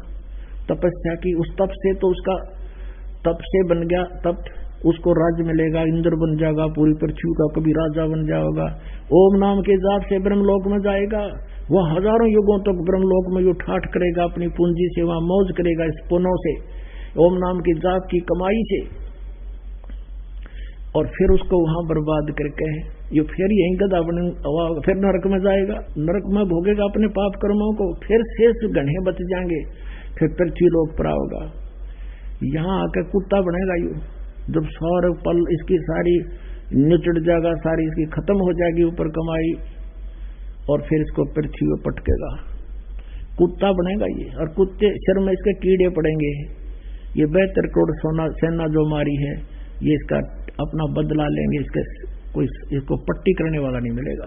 तपस्या की, उस तप से तो उसका तप से बन गया, तप उसको राज्य मिलेगा, इंद्र बन जाएगा, पूरी पृथ्वी का कभी राजा बन जाएगा। ओम नाम के जाप से ब्रह्मलोक में जाएगा, वह हजारों युगों तक ब्रह्मलोक में जो ठाठ करेगा, अपनी पूंजी से वहां मौज करेगा, इस पुण्यों से, ओम नाम के जाप की कमाई से। और फिर उसको वहां बर्बाद करके ये फिर यहीं गदा फिर नरक में जाएगा, नरक में भोगेगा अपने पाप कर्मों को, फिर शेष गणे बच जाएंगे, फिर पृथ्वी लोक पर आओगा। यहाँ आकर कुत्ता बनेगा यू, जब 100 पल इसकी सारी निचड़ जाएगा, सारी इसकी खत्म हो जाएगी ऊपर कमाई, और फिर इसको पृथ्वी में पटकेगा, कुत्ता बनेगा ये। और कुत्ते शर में इसके कीड़े पड़ेंगे। ये 72 करोड़ सेना जो मारी है, ये इसका अपना बदला लेंगे, इसको पट्टी करने वाला नहीं मिलेगा।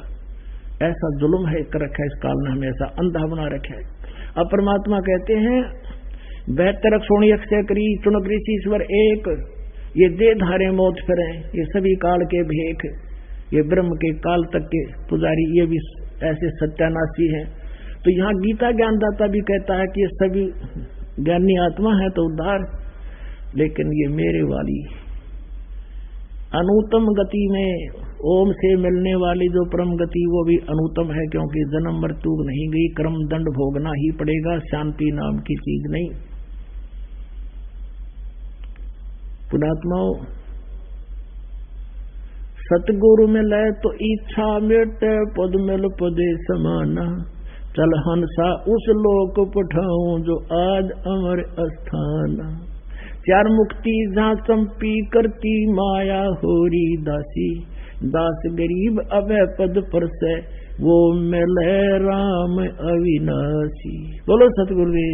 ऐसा जुल्म है कर रखा है इस काल ने, हमें ऐसा अंधा बना रखा है। अब परमात्मा कहते हैं 72 सोणी अक्षय करी चुनक ऋषि ईश्वर एक, ये दे धारे मौत फिरे, ये सभी काल के भेख, ये ब्रह्म के काल तक के पुजारी, ये भी ऐसे सत्यानाशी है। तो यहाँ गीता ज्ञानदाता भी कहता है कि ये सभी ज्ञानी आत्मा है तो उद्धार, लेकिन ये मेरे वाली अनुतम गति में ओम से मिलने वाली जो परम गति वो भी अनुतम है, क्योंकि जन्म मृत्यु नहीं गई, कर्म दंड भोगना ही पड़ेगा, शांति नाम की चीज नहीं। पुणात्माओं, सतगुरु मिले तो इच्छा मिटे, पद मिल पदे समाना, चल हंसा उस लोक पठाऊं जो आज अमर अस्थान, चार मुक्ति जहाँ संपी करती माया होरी दासी, दास गरीब अभय पद पर से वो मिले राम अविनाशी। बोलो सतगुरु।